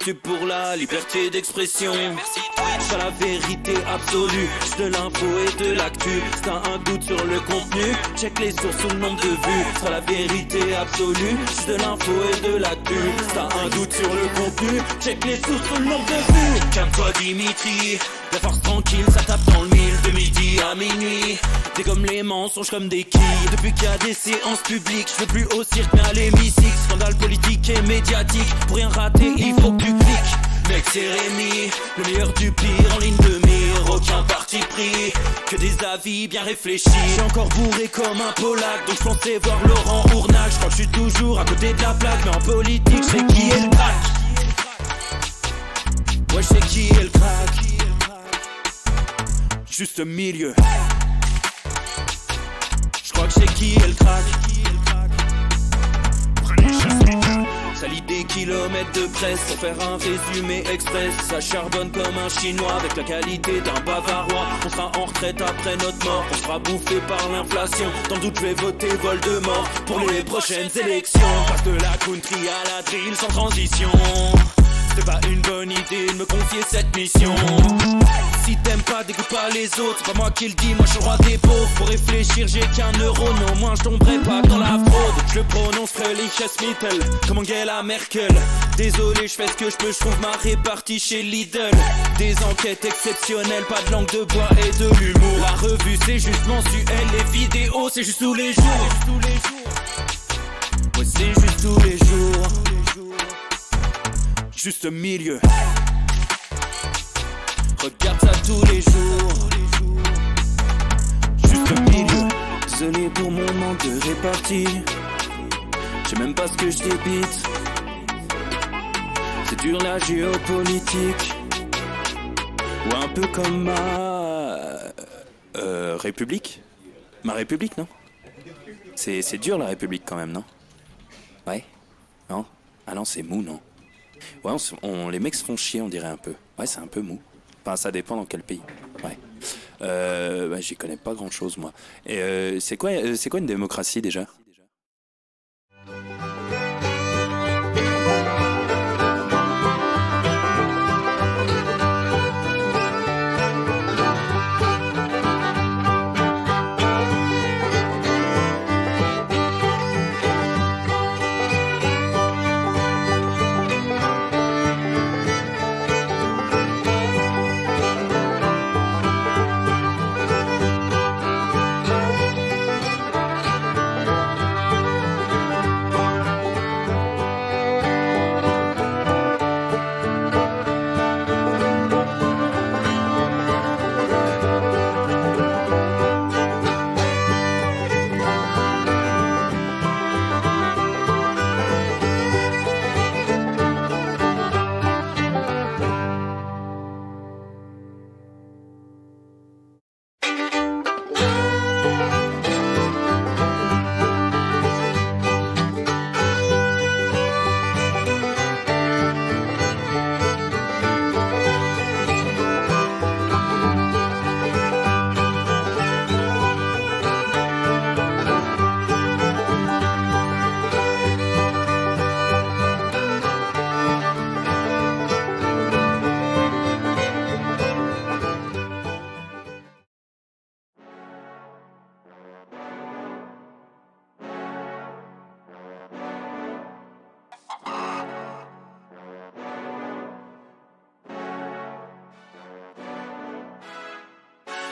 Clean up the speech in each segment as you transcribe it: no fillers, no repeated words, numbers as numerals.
YouTube pour la liberté d'expression. Pas la vérité absolue, de l'info et de l'actu. Si t'as un doute sur le contenu, check les sources ou le nombre de vues. Pas la vérité absolue, de l'info et de l'actu. Si t'as un doute sur le contenu, check les sources ou le nombre de vues. Calme-toi Dimitri, la force tranquille, ça tape dans le mille. De midi à minuit, t'es comme les mensonges comme des quilles. Depuis qu'il y a des séances publiques, je veux plus au cirque mais à l'hémicycle. Scandale politique et médiatique, pour rien rater il faut que tu cliques. Mec c'est Rémi, le meilleur du pire en ligne de mire. Aucun parti pris, que des avis bien réfléchis. J'ai encore bourré comme un Polac, donc je pensais voir Laurent Ournac. Je crois que je suis toujours à côté de la plaque, mais en politique c'est qui est le crack. Ouais je sais qui est le crack. Juste au milieu. Je crois que c'est qui est le crack. Ça lit des kilomètres de presse pour faire un résumé express. Ça charbonne comme un chinois avec la qualité d'un bavarois. On sera en retraite après notre mort, on sera bouffé par l'inflation. Dans le doute je vais voter Voldemort pour les prochaines élections. Passe de la country à la drill sans transition. C'est pas une bonne idée de me confier cette mission. Si t'aimes pas, dégoûte pas les autres. C'est pas moi qui le dis, moi je suis le roi des pauvres. Pour réfléchir, j'ai qu'un euro, non, moi je tomberai pas dans la fraude. Je le prononcerai Lichesmittel, comme Angela Merkel. Désolé, je fais ce que je peux, je trouve ma répartie chez Lidl. Des enquêtes exceptionnelles, pas de langue de bois et de l'humour. La revue c'est juste mensuel, les vidéos c'est juste tous les jours. Ouais, c'est juste tous les jours. Juste au milieu. Regarde ça tous les jours. Juste au milieu. Désolé pour mon manque de répartie. Je sais même pas ce que je débite. C'est dur la géopolitique. Ou un peu comme ma... République. Ma République, non? C'est dur la République quand même, non? Ouais? Non? Ah non, c'est mou, non? Ouais, les mecs se font chier, on dirait un peu. Ouais, c'est un peu mou. Enfin, ça dépend dans quel pays. Ouais. Bah, j'y connais pas grand-chose, moi. Et c'est quoi une démocratie, déjà ?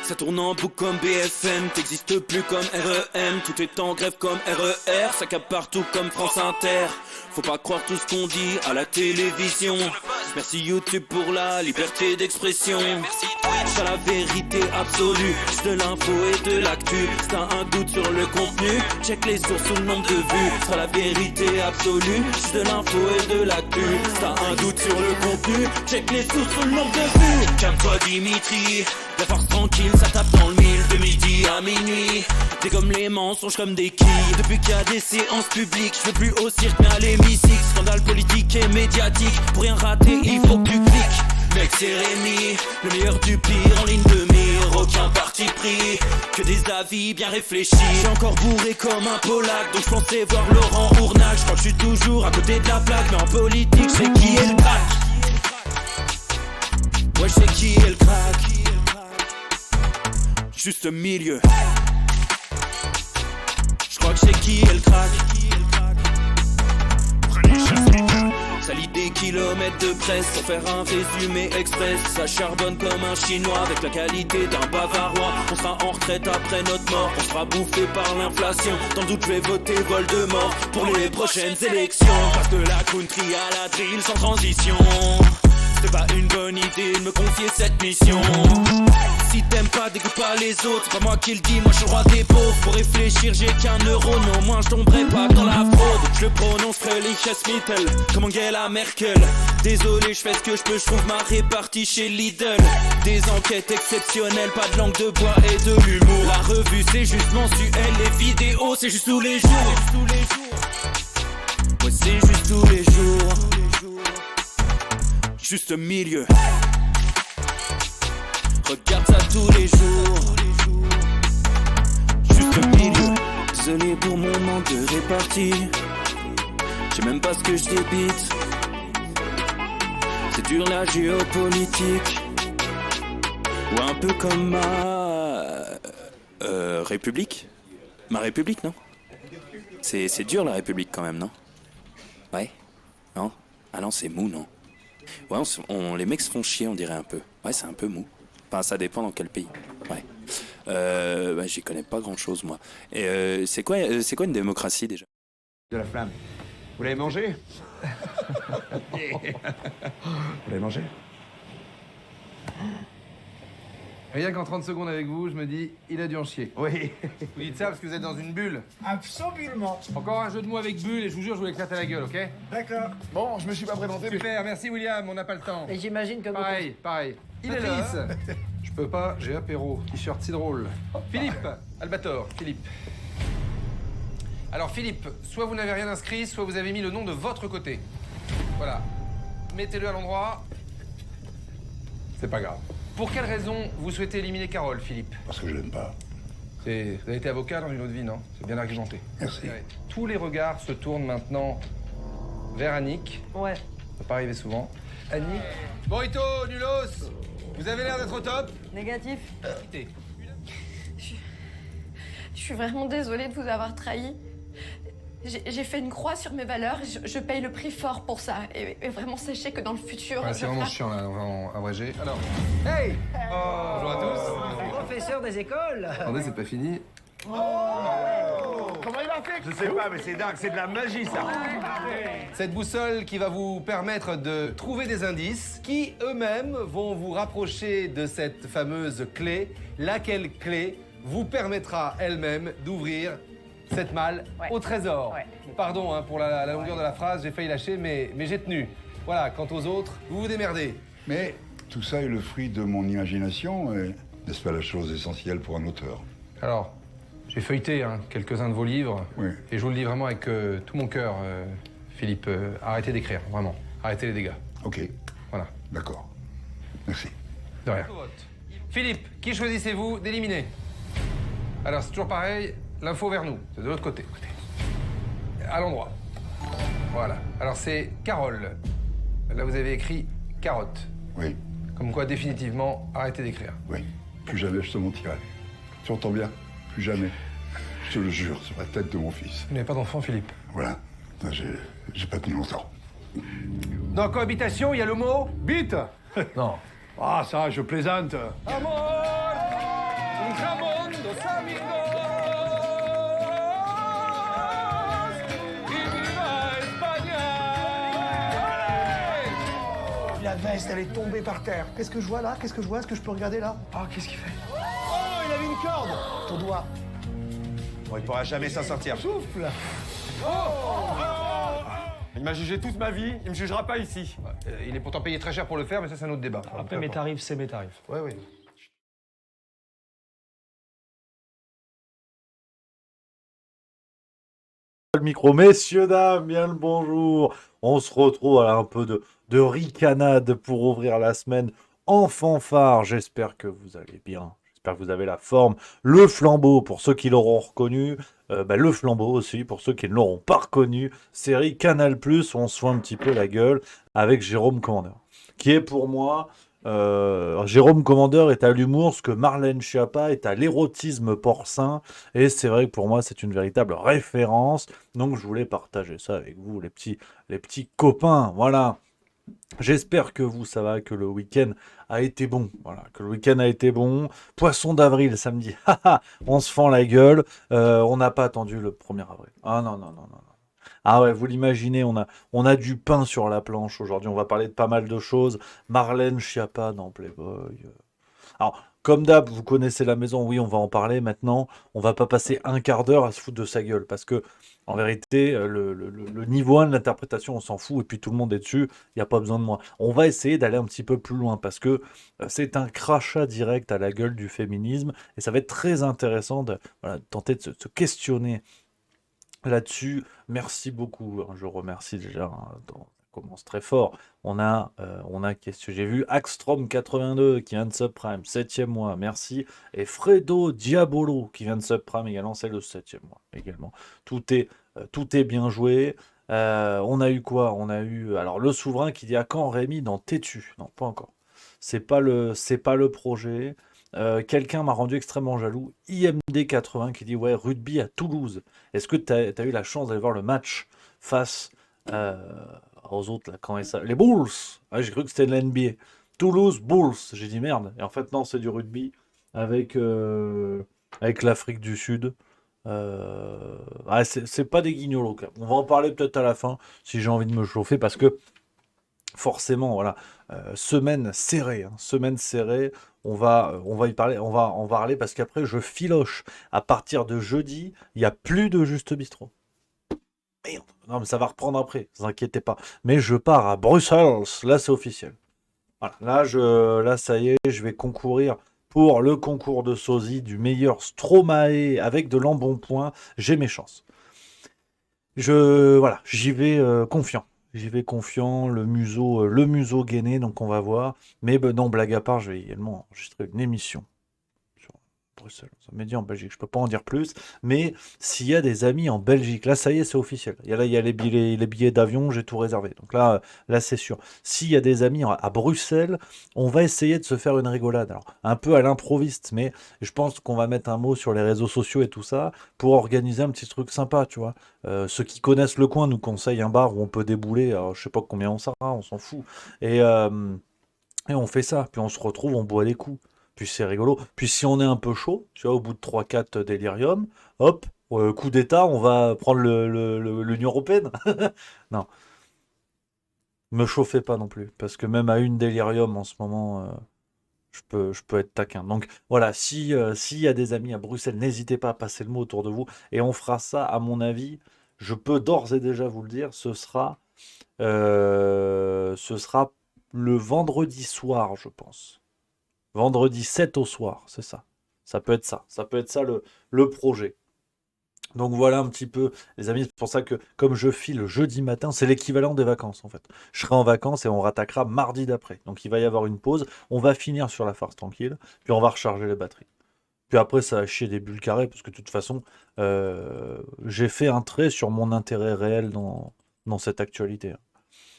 Ça tourne en boucle comme BFM, t'existes plus comme REM. Tout est en grève comme RER, ça capte partout comme France Inter. Faut pas croire tout ce qu'on dit à la télévision. Merci YouTube pour la liberté d'expression. Pas la vérité absolue, juste de l'info et de l'actu. Si t'as un doute sur le contenu, check les sources ou le nombre de vues. Pas la vérité absolue, juste de l'info et de l'actu. Si t'as un doute sur le contenu, check les sources ou le nombre de vues. Calme-toi Dimitri, la force tranquille, ça tape dans le mille. De midi à minuit, t'es comme les mensonges comme des quilles. Depuis qu'il y a des séances publiques, je veux plus au cirque mais à l'hémicycle. Scandale politique et médiatique, pour rien rater il faut que tu cliques. Mec c'est Rémi, le meilleur du pire en ligne de mire. Aucun parti pris, que des avis bien réfléchis. J'ai encore bourré comme un Polac, donc je pensais voir Laurent Ournac. Je crois que je suis toujours à côté de la plaque, mais en politique c'est qui est le crack. juste milieu. Je crois que c'est qui elle craque. Ça lit des kilomètres de presse pour faire un résumé express. Ça charbonne comme un chinois avec la qualité d'un bavarois. On sera en retraite après notre mort, on sera bouffé par l'inflation. Dans le doute je vais voter Voldemort pour les prochaines élections. Passe de la country à la drill sans transition. C'était pas une bonne idée de me confier cette mission. Si t'aimes pas, dégoûte pas les autres. C'est pas moi qui le dis, moi je suis le roi des pauvres. Pour réfléchir, j'ai qu'un euro, non, moi je tomberai pas dans la fraude. Je le prononce Mittel, comme Angela Merkel. Désolé, je fais ce que je peux, je trouve ma répartie chez Lidl. Des enquêtes exceptionnelles, pas de langue de bois et de l'humour. La revue c'est juste mensuel, les vidéos c'est juste tous les jours. Ouais, c'est juste tous les jours. Juste milieu. Regarde ça tous les jours. Juste milieu. Désolé pour mon manque de répartie. Je sais même pas ce que je débite. C'est dur la géopolitique. Ou un peu comme ma... République. Ma République, non? C'est dur la République quand même, non? Ouais? Non? Ah non, c'est mou, non? Ouais, les mecs se font chier, on dirait un peu. Ouais, c'est un peu mou. Enfin, ça dépend dans quel pays. Ouais. Bah, j'y connais pas grand-chose, moi. Et c'est quoi une démocratie, déjà? De la flamme. Vous l'avez mangé? Vous l'avez mangé? Rien qu'en 30 secondes avec vous, je me dis, il a dû en chier. Oui. Vous dites ça parce que vous êtes dans une bulle. Absolument. Encore un jeu de mots avec bulle et je vous jure, je vous l'éclate à la gueule, ok? D'accord. Bon, je me suis pas présenté, mais... Super, merci William, on n'a pas le temps. Et j'imagine que Pareil. Il est là. Je peux pas, j'ai apéro. T-shirt si drôle. Philippe, Albator, Philippe. Alors Philippe, soit vous n'avez rien inscrit, soit vous avez mis le nom de votre côté. Voilà. Mettez-le à l'endroit. C'est pas grave. Pour quelle raison vous souhaitez éliminer Carole, Philippe? Parce que je l'aime pas. Vous avez été avocat dans une autre vie, non? C'est bien argenté. Merci. Tous les regards se tournent maintenant vers Annick. Ouais. Ça peut pas arriver souvent. Annick. Morito, Nulos, vous avez l'air d'être au top. Négatif. Quittez. Je suis vraiment désolée de vous avoir trahi. J'ai fait une croix sur mes valeurs, je paye le prix fort pour ça. Et vraiment, sachez que dans le futur... Ouais, c'est vraiment chiant, là, on va en abréger. Alors, hey, bonjour à tous. Professeur des écoles. Attendez, c'est pas fini. Comment il a fait? Je sais pas, mais c'est dingue, c'est de la magie, ça. Cette boussole qui va vous permettre de trouver des indices qui, eux-mêmes, vont vous rapprocher de cette fameuse clé. Laquelle clé vous permettra elle-même d'ouvrir cette malle au trésor. Ouais. Pardon hein, pour la longueur de la phrase, j'ai failli lâcher, mais j'ai tenu. Voilà, quant aux autres, vous vous démerdez. Mais tout ça est le fruit de mon imagination, et n'est-ce pas la chose essentielle pour un auteur? Alors, j'ai feuilleté quelques-uns de vos livres, Oui. et je vous le dis vraiment avec tout mon cœur, Philippe, arrêtez d'écrire, vraiment. Arrêtez les dégâts. Ok, Voilà. d'accord. Merci. De rien. Philippe, qui choisissez-vous d'éliminer? Alors, c'est toujours pareil, l'info vers nous, c'est de l'autre côté. À l'endroit. Voilà. Alors, c'est Carole. Là, vous avez écrit carotte. Oui, Comme quoi, définitivement, arrêtez d'écrire. oui. Plus jamais je te mentirai. Tu entends bien? Plus jamais. Je te le jure, sur la tête de mon fils. Vous n'avez pas d'enfant, Philippe? Voilà. J'ai pas tenu longtemps. Dans cohabitation, il y a le mot bite. Non. Ah, ça, je plaisante. La veste, elle est tombée par terre. Qu'est-ce que je vois là? Qu'est-ce que je vois? Est-ce que je peux regarder là? Oh, qu'est-ce qu'il fait? Oh, il avait une corde. Ton doigt. Bon, il pourra jamais s'en sortir. Souffle. Il m'a jugé toute ma vie, il me jugera pas ici. Il est pourtant payé très cher pour le faire, mais ça, c'est un autre débat. Après, mes tarifs, c'est mes tarifs. Oui, oui. Le micro, messieurs, dames, bien le bonjour. On se retrouve à un peu de ricanade pour ouvrir la semaine en fanfare. J'espère que vous allez bien. J'espère que vous avez la forme. Le flambeau, pour ceux qui l'auront reconnu. Le flambeau aussi, pour ceux qui ne l'auront pas reconnu. Série Canal+, on se fout un petit peu la gueule avec Jérôme Commandeur. Qui est pour moi Jérôme Commandeur est à l'humour, ce que Marlène Schiappa est à l'érotisme porcin. Et c'est vrai que pour moi, c'est une véritable référence. Donc, je voulais partager ça avec vous, les petits copains. Voilà. J'espère que vous, ça va, que le week-end a été bon. Voilà, que le week-end a été bon. Poisson d'avril, samedi. Haha, on se fend la gueule. On n'a pas attendu le 1er avril. Ah non, non, non, non, non. Ah ouais, vous l'imaginez, on a du pain sur la planche aujourd'hui. On va parler de pas mal de choses. Marlène Schiappa dans Playboy. Alors, comme d'hab, vous connaissez la maison, oui, on va en parler maintenant. On va pas passer un quart d'heure à se foutre de sa gueule, parce que, en vérité, le niveau 1 de l'interprétation, on s'en fout, et puis tout le monde est dessus, il n'y a pas besoin de moi. On va essayer d'aller un petit peu plus loin, parce que c'est un crachat direct à la gueule du féminisme, et ça va être très intéressant de, voilà, de tenter de se questionner là-dessus. Merci beaucoup, hein, je remercie déjà, hein, ça commence très fort. Qu'est-ce que j'ai vu Axstrom82 qui vient de subprime, 7e mois, merci. Et Fredo Diabolo qui vient de subprime également, c'est le 7e mois également. Tout est bien joué. On a eu quoi? On a eu alors le souverain qui dit à quand Rémi dans Tétu? Non, pas encore. C'est pas le projet. Quelqu'un m'a rendu extrêmement jaloux. IMD80 qui dit ouais, rugby à Toulouse. Est-ce que tu as eu la chance d'aller voir le match face aux autres là, les Bulls? Ah, j'ai cru que c'était de l'NBA. Toulouse Bulls. J'ai dit merde. Et en fait non, c'est du rugby avec l'Afrique du Sud. C'est pas des guignols. On va en parler peut-être à la fin si j'ai envie de me chauffer parce que forcément, voilà, semaine serrée, hein, semaine serrée. On va y parler, on va en parler parce qu'après je filoche. À partir de jeudi, il n'y a plus de Juste Bistrot. Merde. Non, mais ça va reprendre après, ne vous inquiétez pas. Mais je pars à Bruxelles, là c'est officiel. Voilà, là ça y est, je vais concourir pour le concours de sosie du meilleur Stromae avec de l'embonpoint. J'ai mes chances. Voilà, j'y vais confiant. J'y vais confiant, le museau gainé, donc on va voir. Mais non, blague à part, je vais également enregistrer une émission sur Bruxelles, ça m'a dit en Belgique, je peux pas en dire plus. Mais s'il y a des amis en Belgique, là ça y est, c'est officiel. Il y a les billets d'avion, j'ai tout réservé. Donc là c'est sûr. S'il y a des amis à Bruxelles, on va essayer de se faire une rigolade. Alors, un peu à l'improviste, mais je pense qu'on va mettre un mot sur les réseaux sociaux et tout ça pour organiser un petit truc sympa, tu vois. Ceux qui connaissent le coin nous conseillent un bar où on peut débouler. Alors, je sais pas combien on sera, on s'en fout. Et on fait ça. Puis on se retrouve, on boit des coups. Puis c'est rigolo. Puis si on est un peu chaud, tu vois, au bout de 3-4 délirium, hop, coup d'état, on va prendre l'Union Européenne. Non. Me chauffez pas non plus. Parce que même à une délirium en ce moment, je peux être taquin. Donc voilà, s'il y a des amis à Bruxelles, n'hésitez pas à passer le mot autour de vous. Et on fera ça, à mon avis, je peux d'ores et déjà vous le dire, ce sera le vendredi soir, je pense. Vendredi 7 au soir, c'est ça. Ça peut être ça. Ça peut être ça le projet. Donc voilà un petit peu, les amis, c'est pour ça que comme je file jeudi matin, c'est l'équivalent des vacances en fait. Je serai en vacances et on rattaquera mardi d'après. Donc il va y avoir une pause, on va finir sur la farce tranquille, puis on va recharger les batteries. Puis après ça va chier des bulles carrées, parce que de toute façon, j'ai fait un trait sur mon intérêt réel dans cette actualité.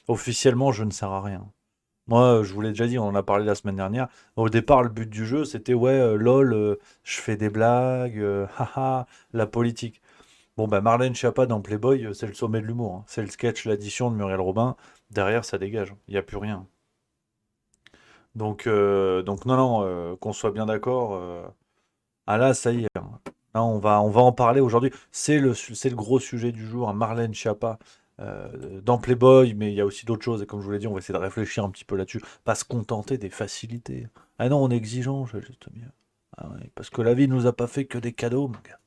Officiellement, je ne sers à rien. Moi, je vous l'ai déjà dit, on en a parlé la semaine dernière. Au départ, le but du jeu, c'était ouais, lol, je fais des blagues, haha, la politique. Bon, bah Marlène Schiappa dans Playboy, c'est le sommet de l'humour, hein. C'est le sketch, l'addition de Muriel Robin. Derrière, ça dégage. Il n'y a plus rien. Donc non, qu'on soit bien d'accord. Ah là, ça y est, hein. Là, on va en parler aujourd'hui. C'est le gros sujet du jour, hein, Marlène Schiappa. Dans Playboy, mais il y a aussi d'autres choses, et comme je vous l'ai dit, on va essayer de réfléchir un petit peu là-dessus, pas se contenter des facilités. Ah non, on est exigeant, je juste mieux. Ah ouais, parce que la vie nous a pas fait que des cadeaux, mon gars.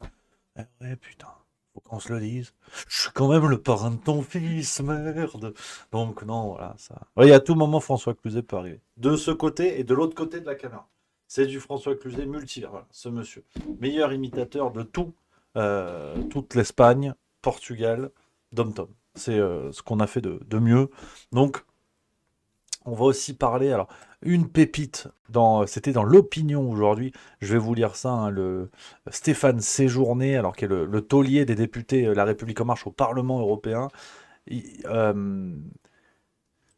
Eh ouais, putain, faut qu'on se le dise. Je suis quand même le parrain de ton fils, merde. Donc non, voilà, ça. Ouais, à tout moment, François Cluzet peut arriver. De ce côté et de l'autre côté de la caméra. C'est du François Cluzet multivers, voilà, ce monsieur. Meilleur imitateur de tout, toute l'Espagne, Portugal, Dom-Tom. C'est ce qu'on a fait de mieux. Donc, on va aussi parler. Alors, une pépite, c'était dans l'opinion aujourd'hui. Je vais vous lire ça. Hein, le Stéphane Séjourné, alors qui est le taulier des députés La République En Marche au Parlement européen.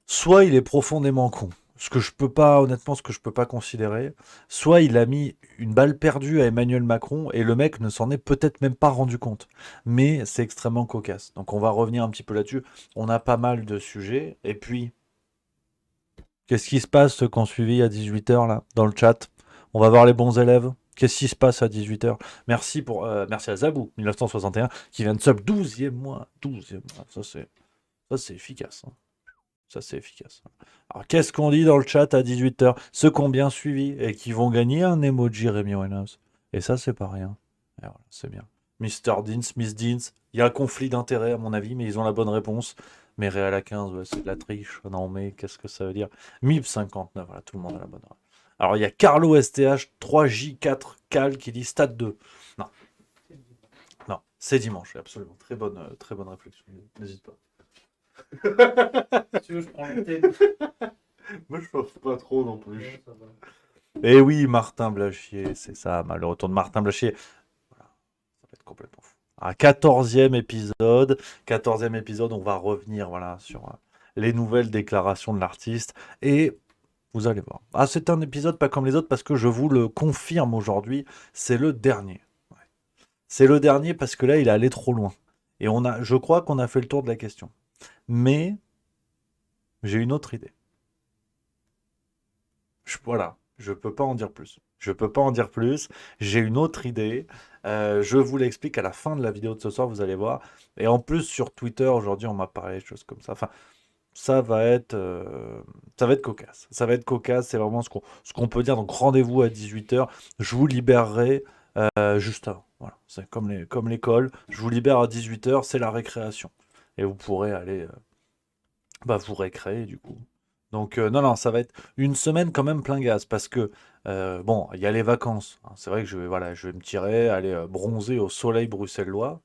Soit il est profondément con. ce que je peux pas, honnêtement, ce que je peux pas considérer, soit il a mis une balle perdue à Emmanuel Macron et le mec ne s'en est peut-être même pas rendu compte. Mais c'est extrêmement cocasse. Donc on va revenir un petit peu là-dessus. On a pas mal de sujets. Et puis, qu'est-ce qui se passe, ceux qui ont suivi à 18h là, dans le chat? On va voir les bons élèves. Qu'est-ce qui se passe à 18h? Merci à Zabou, 1961, qui vient de sub 12e mois. 12e mois. Ça, c'est efficace. Hein. Ça, c'est efficace. Alors, qu'est-ce qu'on dit dans le chat à 18h? Ceux qui ont bien suivi et qui vont gagner un emoji Rémi Winehouse. Et ça, c'est pas rien. Et voilà, c'est bien. Mr. Deans, Miss Deans, il y a un conflit d'intérêts à mon avis, mais ils ont la bonne réponse. Mais Réal à 15, ouais, c'est de la triche. Non, mais qu'est-ce que ça veut dire? MIP 59, voilà, tout le monde a la bonne réponse. Alors, il y a Carlo STH 3J4 Cal qui dit Stade 2. Non. Non, c'est dimanche, absolument. Très bonne réflexion. N'hésite pas. Si tu veux, je prends le thé. Moi, je pense pas trop non plus. Et oui, Martin Blachier, c'est ça, le retour de Martin Blachier. Voilà, ça va être complètement fou. À 14e épisode, on va revenir voilà, sur les nouvelles déclarations de l'artiste. Et vous allez voir. Ah, c'est un épisode pas comme les autres parce que je vous le confirme aujourd'hui, c'est le dernier. Ouais. C'est le dernier parce que là, il est allé trop loin. Et je crois qu'on a fait le tour de la question. Mais j'ai une autre idée. Voilà, je peux pas en dire plus. J'ai une autre idée. Je vous l'explique à la fin de la vidéo de ce soir, vous allez voir. Et en plus, sur Twitter, aujourd'hui, on m'a parlé de choses comme ça. Enfin, ça va être cocasse. Ça va être cocasse, c'est vraiment ce qu'on peut dire. Donc, rendez-vous à 18h. Je vous libérerai juste avant. Voilà, c'est comme l'école. Je vous libère à 18h, c'est la récréation. Et vous pourrez aller vous récréer, du coup. Donc, non, ça va être une semaine quand même plein gaz, parce que, bon, il y a les vacances. Hein. C'est vrai que je vais me tirer, aller bronzer au soleil bruxellois,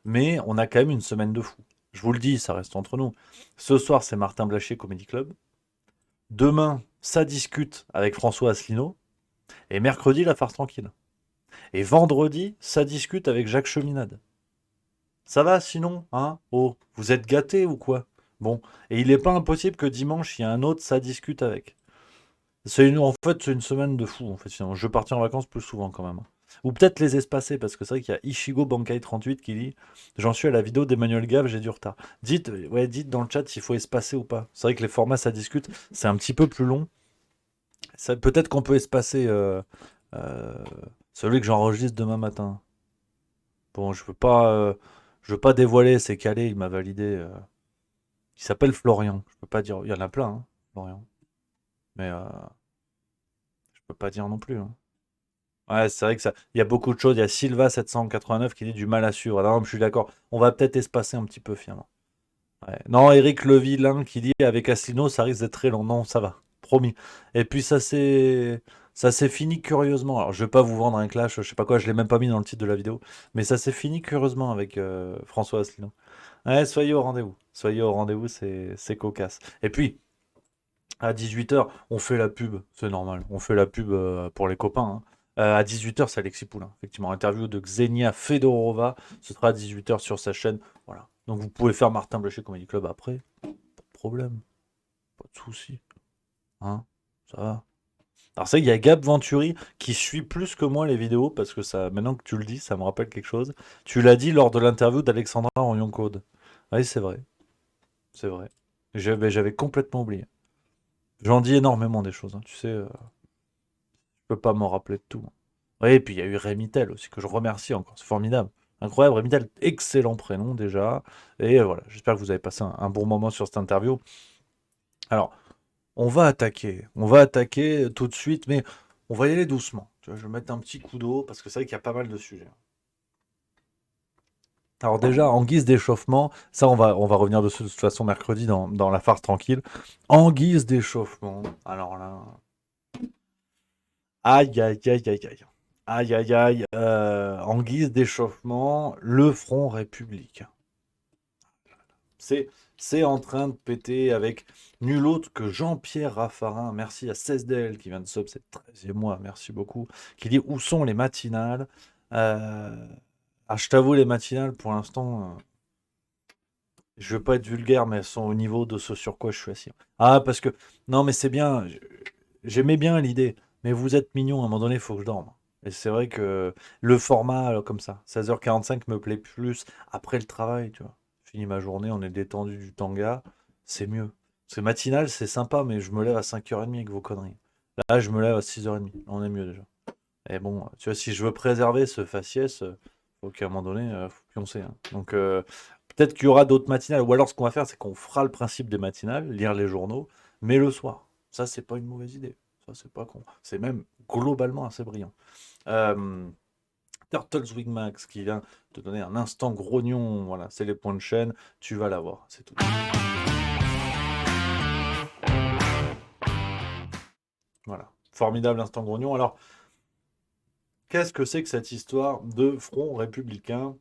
mais on a quand même une semaine de fou. Je vous le dis, ça reste entre nous. Ce soir, c'est Martin Blachier Comedy Club. Demain, ça discute avec François Asselineau. Et mercredi, la farce tranquille. Et vendredi, ça discute avec Jacques Cheminade. Ça va sinon, hein? Oh, vous êtes gâtés ou quoi? Bon, et il n'est pas impossible que dimanche, il y a un autre, ça discute avec. En fait, c'est une semaine de fou, en fait, finalement. Je vais partir en vacances plus souvent, quand même. Ou peut-être les espacer, parce que c'est vrai qu'il y a Ishigo Bankai 38 qui dit « J'en suis à la vidéo d'Emmanuel Gave, j'ai du retard. » Dites dans le chat s'il faut espacer ou pas. C'est vrai que les formats, ça discute, c'est un petit peu plus long. Peut-être qu'on peut espacer celui que j'enregistre demain matin. Bon, je veux pas dévoiler, c'est calé, il m'a validé... Il s'appelle Florian. Je peux pas dire. Il y en a plein, hein, Florian. Mais je peux pas dire non plus. Hein. Ouais, c'est vrai que ça. Il y a beaucoup de choses. Il y a Silva 789 qui dit du mal à suivre. Non, je suis d'accord. On va peut-être espacer un petit peu finalement. Ouais. Non, Eric Levillain qui dit avec Asselineau, ça risque d'être très long. Non, ça va. Promis. Et puis ça s'est fini curieusement. Alors je vais pas vous vendre un clash, je sais pas quoi, je l'ai même pas mis dans le titre de la vidéo. Mais ça s'est fini curieusement avec François Asselineau. Ouais, soyez au rendez-vous. Soyez au rendez-vous, c'est cocasse. Et puis, à 18h, on fait la pub, c'est normal. On fait la pub pour les copains. Hein. À 18h, c'est Alexis Poulain. Effectivement, interview de Xenia Fedorova. Ce sera à 18h sur sa chaîne. Voilà. Donc vous pouvez faire Martin Blachier Comedy Club après. Pas de problème. Pas de souci. Hein, ça va. Alors c'est vrai qu'il y a Gab Venturi qui suit plus que moi les vidéos parce que ça, maintenant que tu le dis, ça me rappelle quelque chose. Tu l'as dit lors de l'interview d'Alexandra Orion-Code. Oui, c'est vrai. C'est vrai. J'avais complètement oublié. J'en dis énormément des choses, hein. Tu sais, je peux pas m'en rappeler de tout. Oui, et puis il y a eu Rémi Tel aussi, que je remercie encore. C'est formidable. Incroyable, Rémi Tel, excellent prénom déjà. Et voilà, j'espère que vous avez passé un bon moment sur cette interview. Alors, on va attaquer tout de suite, mais on va y aller doucement. Tu vois, je vais mettre un petit coup d'eau, parce que c'est vrai qu'il y a pas mal de sujets. Alors déjà, en guise d'échauffement, ça on va revenir dessus de toute façon mercredi dans la farce tranquille. En guise d'échauffement, alors là... Aïe, aïe, aïe, aïe, aïe. Aïe, aïe, aïe. En guise d'échauffement, le Front républicain. C'est en train de péter avec nul autre que Jean-Pierre Raffarin. Merci à 16DL qui vient de sub, c'est 13e mois, merci beaucoup. Qui dit où sont les matinales je t'avoue, les matinales, pour l'instant, Je veux pas être vulgaire, mais elles sont au niveau de ce sur quoi je suis assis. Ah, parce que, non, mais c'est bien, j'aimais bien l'idée, mais vous êtes mignon, à un moment donné, il faut que je dorme. Et c'est vrai que le format comme ça, 16h45 me plaît plus après le travail, tu vois. Fini ma journée, on est détendu du tanga, c'est mieux. C'est matinal, c'est sympa, mais je me lève à 5h30 avec vos conneries. Là, je me lève à 6h30, on est mieux déjà. Et bon, tu vois, si je veux préserver ce faciès, faut qu'à un moment donné, faut pioncer, hein. Donc, peut-être qu'il y aura d'autres matinales, ou alors ce qu'on va faire, c'est qu'on fera le principe des matinales, lire les journaux, mais le soir. Ça, c'est pas une mauvaise idée. Ça, c'est pas con. C'est même globalement assez brillant. Euh, Turtles Wing Max qui vient te donner un instant grognon. Voilà, c'est les points de chaîne. Tu vas l'avoir, c'est tout. Voilà, formidable instant grognon. Alors, qu'est-ce que c'est que cette histoire de front républicain?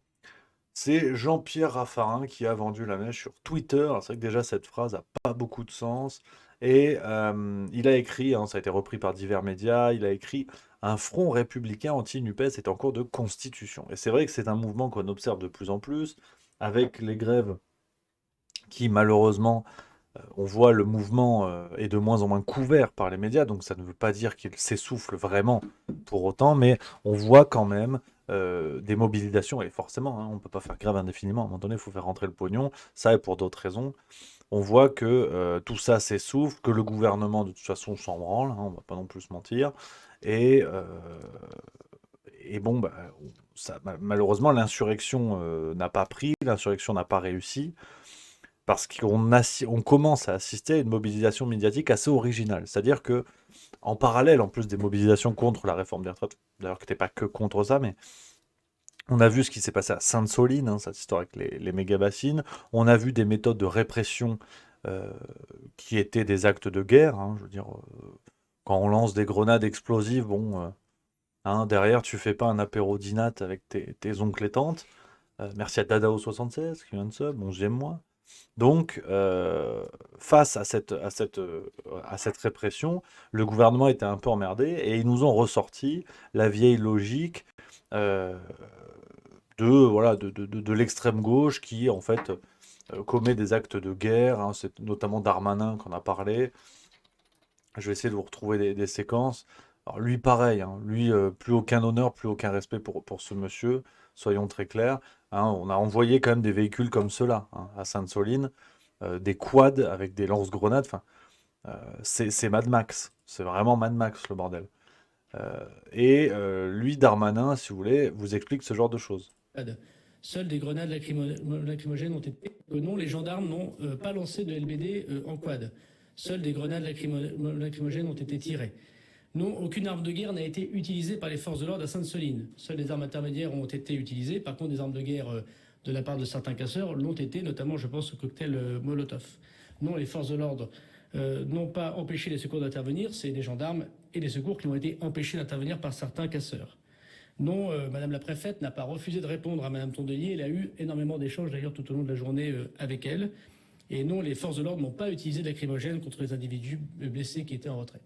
C'est Jean-Pierre Raffarin qui a vendu la mèche sur Twitter. Alors, c'est vrai que déjà cette phrase n'a pas beaucoup de sens. Et il a écrit, hein, ça a été repris par divers médias, il a écrit un front républicain anti-NUPES est en cours de constitution. Et c'est vrai que c'est un mouvement qu'on observe de plus en plus, avec les grèves qui malheureusement, on voit le mouvement est de moins en moins couvert par les médias, donc ça ne veut pas dire qu'il s'essouffle vraiment pour autant, mais on voit quand même des mobilisations, et forcément, hein, on ne peut pas faire grève indéfiniment, à un moment donné, il faut faire rentrer le pognon, ça et pour d'autres raisons. On voit que tout ça s'essouffle, que le gouvernement de toute façon s'en branle, hein, on ne va pas non plus se mentir, et, euh, et bon, bah, malheureusement, l'insurrection n'a pas pris, l'insurrection n'a pas réussi, parce qu'on commence à assister à une mobilisation médiatique assez originale. C'est-à-dire que, en parallèle, en plus des mobilisations contre la réforme des retraites, d'ailleurs que t'es pas que contre ça, mais on a vu ce qui s'est passé à Sainte-Soline, hein, cette histoire avec les méga-bassines. On a vu des méthodes de répression qui étaient des actes de guerre, hein, je veux dire, quand on lance des grenades explosives, bon, hein, derrière, tu fais pas un apéro dinat avec tes oncles et tantes. Merci à Dadao76 qui vient de sub, 11e mois. Donc, face à cette répression, le gouvernement était un peu emmerdé et ils nous ont ressorti la vieille logique euh, de l'extrême gauche qui, en fait, commet des actes de guerre, hein. C'est notamment Darmanin qu'on a parlé. Je vais essayer de vous retrouver des séquences. Alors lui, pareil, hein, lui, plus aucun honneur, plus aucun respect pour ce monsieur, soyons très clairs, hein. On a envoyé quand même des véhicules comme ceux-là, hein, à Sainte-Soline, des quads avec des lance-grenades. Enfin, c'est Mad Max. C'est vraiment Mad Max, le bordel. Lui, Darmanin, si vous voulez, vous explique ce genre de choses. Seules des grenades lacrymogènes ont été... non, les gendarmes n'ont pas lancé de LBD en quad. Seules des grenades lacrymogènes ont été tirées. Non, aucune arme de guerre n'a été utilisée par les forces de l'ordre à Sainte-Soline. Seules des armes intermédiaires ont été utilisées. Par contre, des armes de guerre de la part de certains casseurs l'ont été, notamment, je pense, au cocktail Molotov. Non, les forces de l'ordre n'ont pas empêché les secours d'intervenir. C'est les gendarmes et les secours qui ont été empêchés d'intervenir par certains casseurs. Non, Madame la préfète n'a pas refusé de répondre à Madame Tondelier. Elle a eu énormément d'échanges d'ailleurs tout au long de la journée avec elle. Et non, les forces de l'ordre n'ont pas utilisé de lacrymogène contre les individus blessés qui étaient en retrait.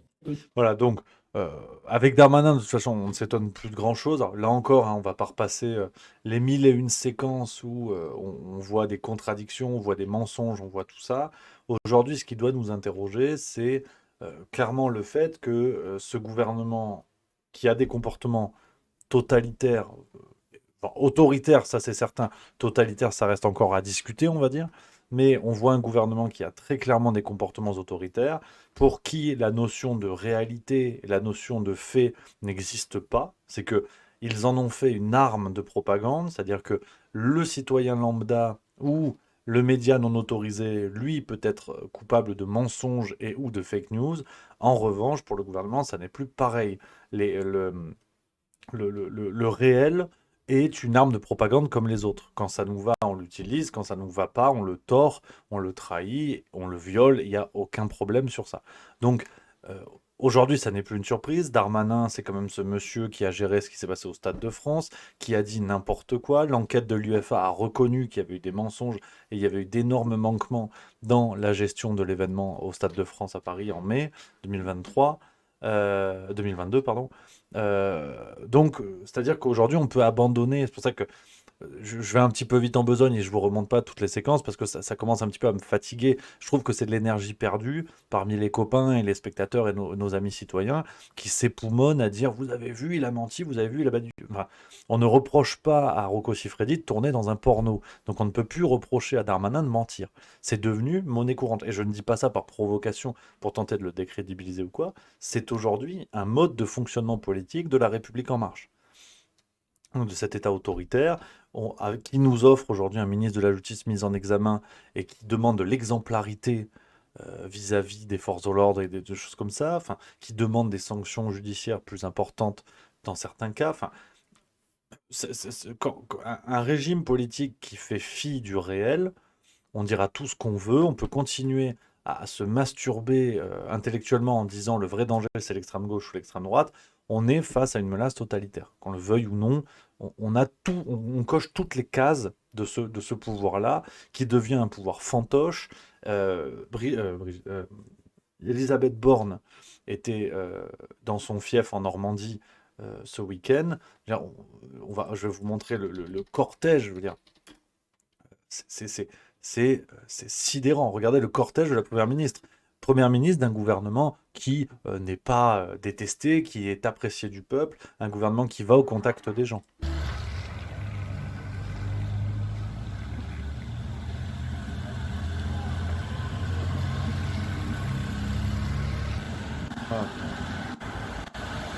Voilà, donc, avec Darmanin, de toute façon, on ne s'étonne plus de grand-chose. Alors, là encore, hein, on va pas repasser les 1001 séquences où on voit des contradictions, on voit des mensonges, on voit tout ça. Aujourd'hui, ce qui doit nous interroger, c'est clairement le fait que ce gouvernement qui a des comportements totalitaires, enfin, autoritaires, ça c'est certain, totalitaires, ça reste encore à discuter, on va dire, mais on voit un gouvernement qui a très clairement des comportements autoritaires, pour qui la notion de réalité, la notion de fait n'existe pas. C'est que ils en ont fait une arme de propagande, c'est-à-dire que le citoyen lambda ou le média non autorisé, lui, peut être coupable de mensonges et ou de fake news. En revanche, pour le gouvernement, ça n'est plus pareil. Le réel est une arme de propagande comme les autres. Quand ça nous va, on l'utilise. Quand ça nous va pas, on le tord, on le trahit, on le viole. Il n'y a aucun problème sur ça. Donc, aujourd'hui, ça n'est plus une surprise. Darmanin, c'est quand même ce monsieur qui a géré ce qui s'est passé au Stade de France, qui a dit n'importe quoi. L'enquête de l'UEFA a reconnu qu'il y avait eu des mensonges et il y avait eu d'énormes manquements dans la gestion de l'événement au Stade de France à Paris en mai 2023. 2022, pardon. Donc, c'est-à-dire qu'aujourd'hui, on peut abandonner. C'est pour ça que je vais un petit peu vite en besogne et je vous remonte pas toutes les séquences parce que ça commence un petit peu à me fatiguer. Je trouve que c'est de l'énergie perdue parmi les copains et les spectateurs et nos amis citoyens qui s'époumonnent à dire vous avez vu, il a menti, vous avez vu, il a battu. Enfin, on ne reproche pas à Rocco Siffredi de tourner dans un porno. Donc on ne peut plus reprocher à Darmanin de mentir. C'est devenu monnaie courante. Et je ne dis pas ça par provocation pour tenter de le décrédibiliser ou quoi. C'est aujourd'hui un mode de fonctionnement politique de la République en marche, de cet État autoritaire, qui nous offre aujourd'hui un ministre de la Justice mis en examen et qui demande de l'exemplarité vis-à-vis des forces de l'ordre et des choses comme ça, enfin, qui demande des sanctions judiciaires plus importantes dans certains cas. Enfin, un régime politique qui fait fi du réel, on dira tout ce qu'on veut, on peut continuer à se masturber intellectuellement en disant le vrai danger c'est l'extrême gauche ou l'extrême droite, on est face à une menace totalitaire. Qu'on le veuille ou non, on a tout, on coche toutes les cases de ce pouvoir-là, qui devient un pouvoir fantoche. Elisabeth Borne était dans son fief en Normandie ce week-end. Je vais vous montrer le cortège, je veux dire. C'est sidérant. Regardez le cortège de la Première ministre. Première ministre d'un gouvernement qui n'est pas détesté, qui est apprécié du peuple, un gouvernement qui va au contact des gens. Voilà.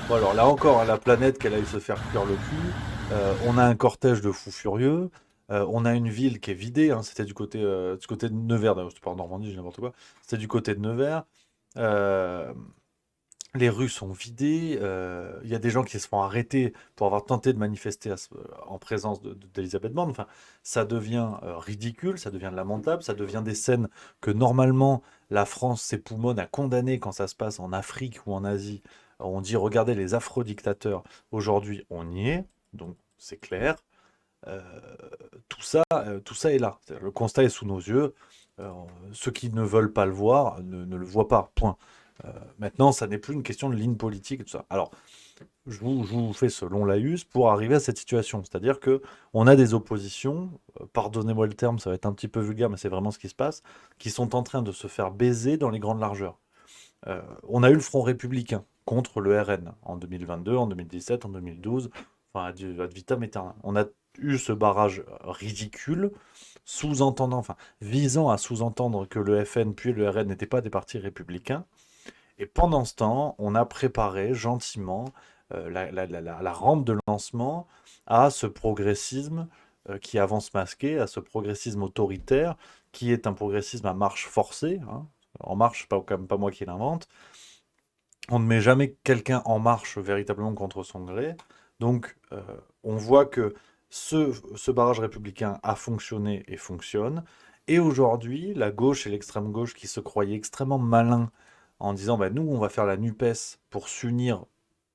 Bon alors là encore, hein, la planète qu'elle aille se faire cuire le cul. On a un cortège de fous furieux. On a une ville qui est vidée, hein, c'était du côté de Nevers, d'ailleurs, c'était pas en Normandie, j'ai n'importe quoi. C'était du côté de Nevers. Euh, les rues sont vidées. Il y a des gens qui se font arrêter pour avoir tenté de manifester en présence d'Elisabeth Borne. Enfin, ça devient ridicule, ça devient lamentable, ça devient des scènes que normalement la France s'époumonne à condamner quand ça se passe en Afrique ou en Asie. On dit regardez les affreux dictateurs. Aujourd'hui, on y est, donc c'est clair. Euh, tout ça est là. Le constat est sous nos yeux. Ceux qui ne veulent pas le voir ne le voient pas. Point. Maintenant, ça n'est plus une question de ligne politique et tout ça. Alors, je vous fais ce long laïus pour arriver à cette situation. C'est-à-dire que on a des oppositions, pardonnez-moi le terme, ça va être un petit peu vulgaire, mais c'est vraiment ce qui se passe, qui sont en train de se faire baiser dans les grandes largeurs. On a eu le Front républicain contre le RN en 2022, en 2017, en 2012, enfin ad vitam aeternam. On a eu ce barrage ridicule, sous-entendant, enfin visant à sous-entendre que le FN puis le RN n'étaient pas des partis républicains. Et pendant ce temps, on a préparé gentiment la rampe de lancement à ce progressisme qui avance masqué, à ce progressisme autoritaire, qui est un progressisme à marche forcée, hein. En marche, pas, quand même pas moi qui l'invente. On ne met jamais quelqu'un en marche véritablement contre son gré. Donc, on voit que ce barrage républicain a fonctionné et fonctionne. Et aujourd'hui, la gauche et l'extrême gauche qui se croyaient extrêmement malins en disant bah, nous, on va faire la NUPES pour s'unir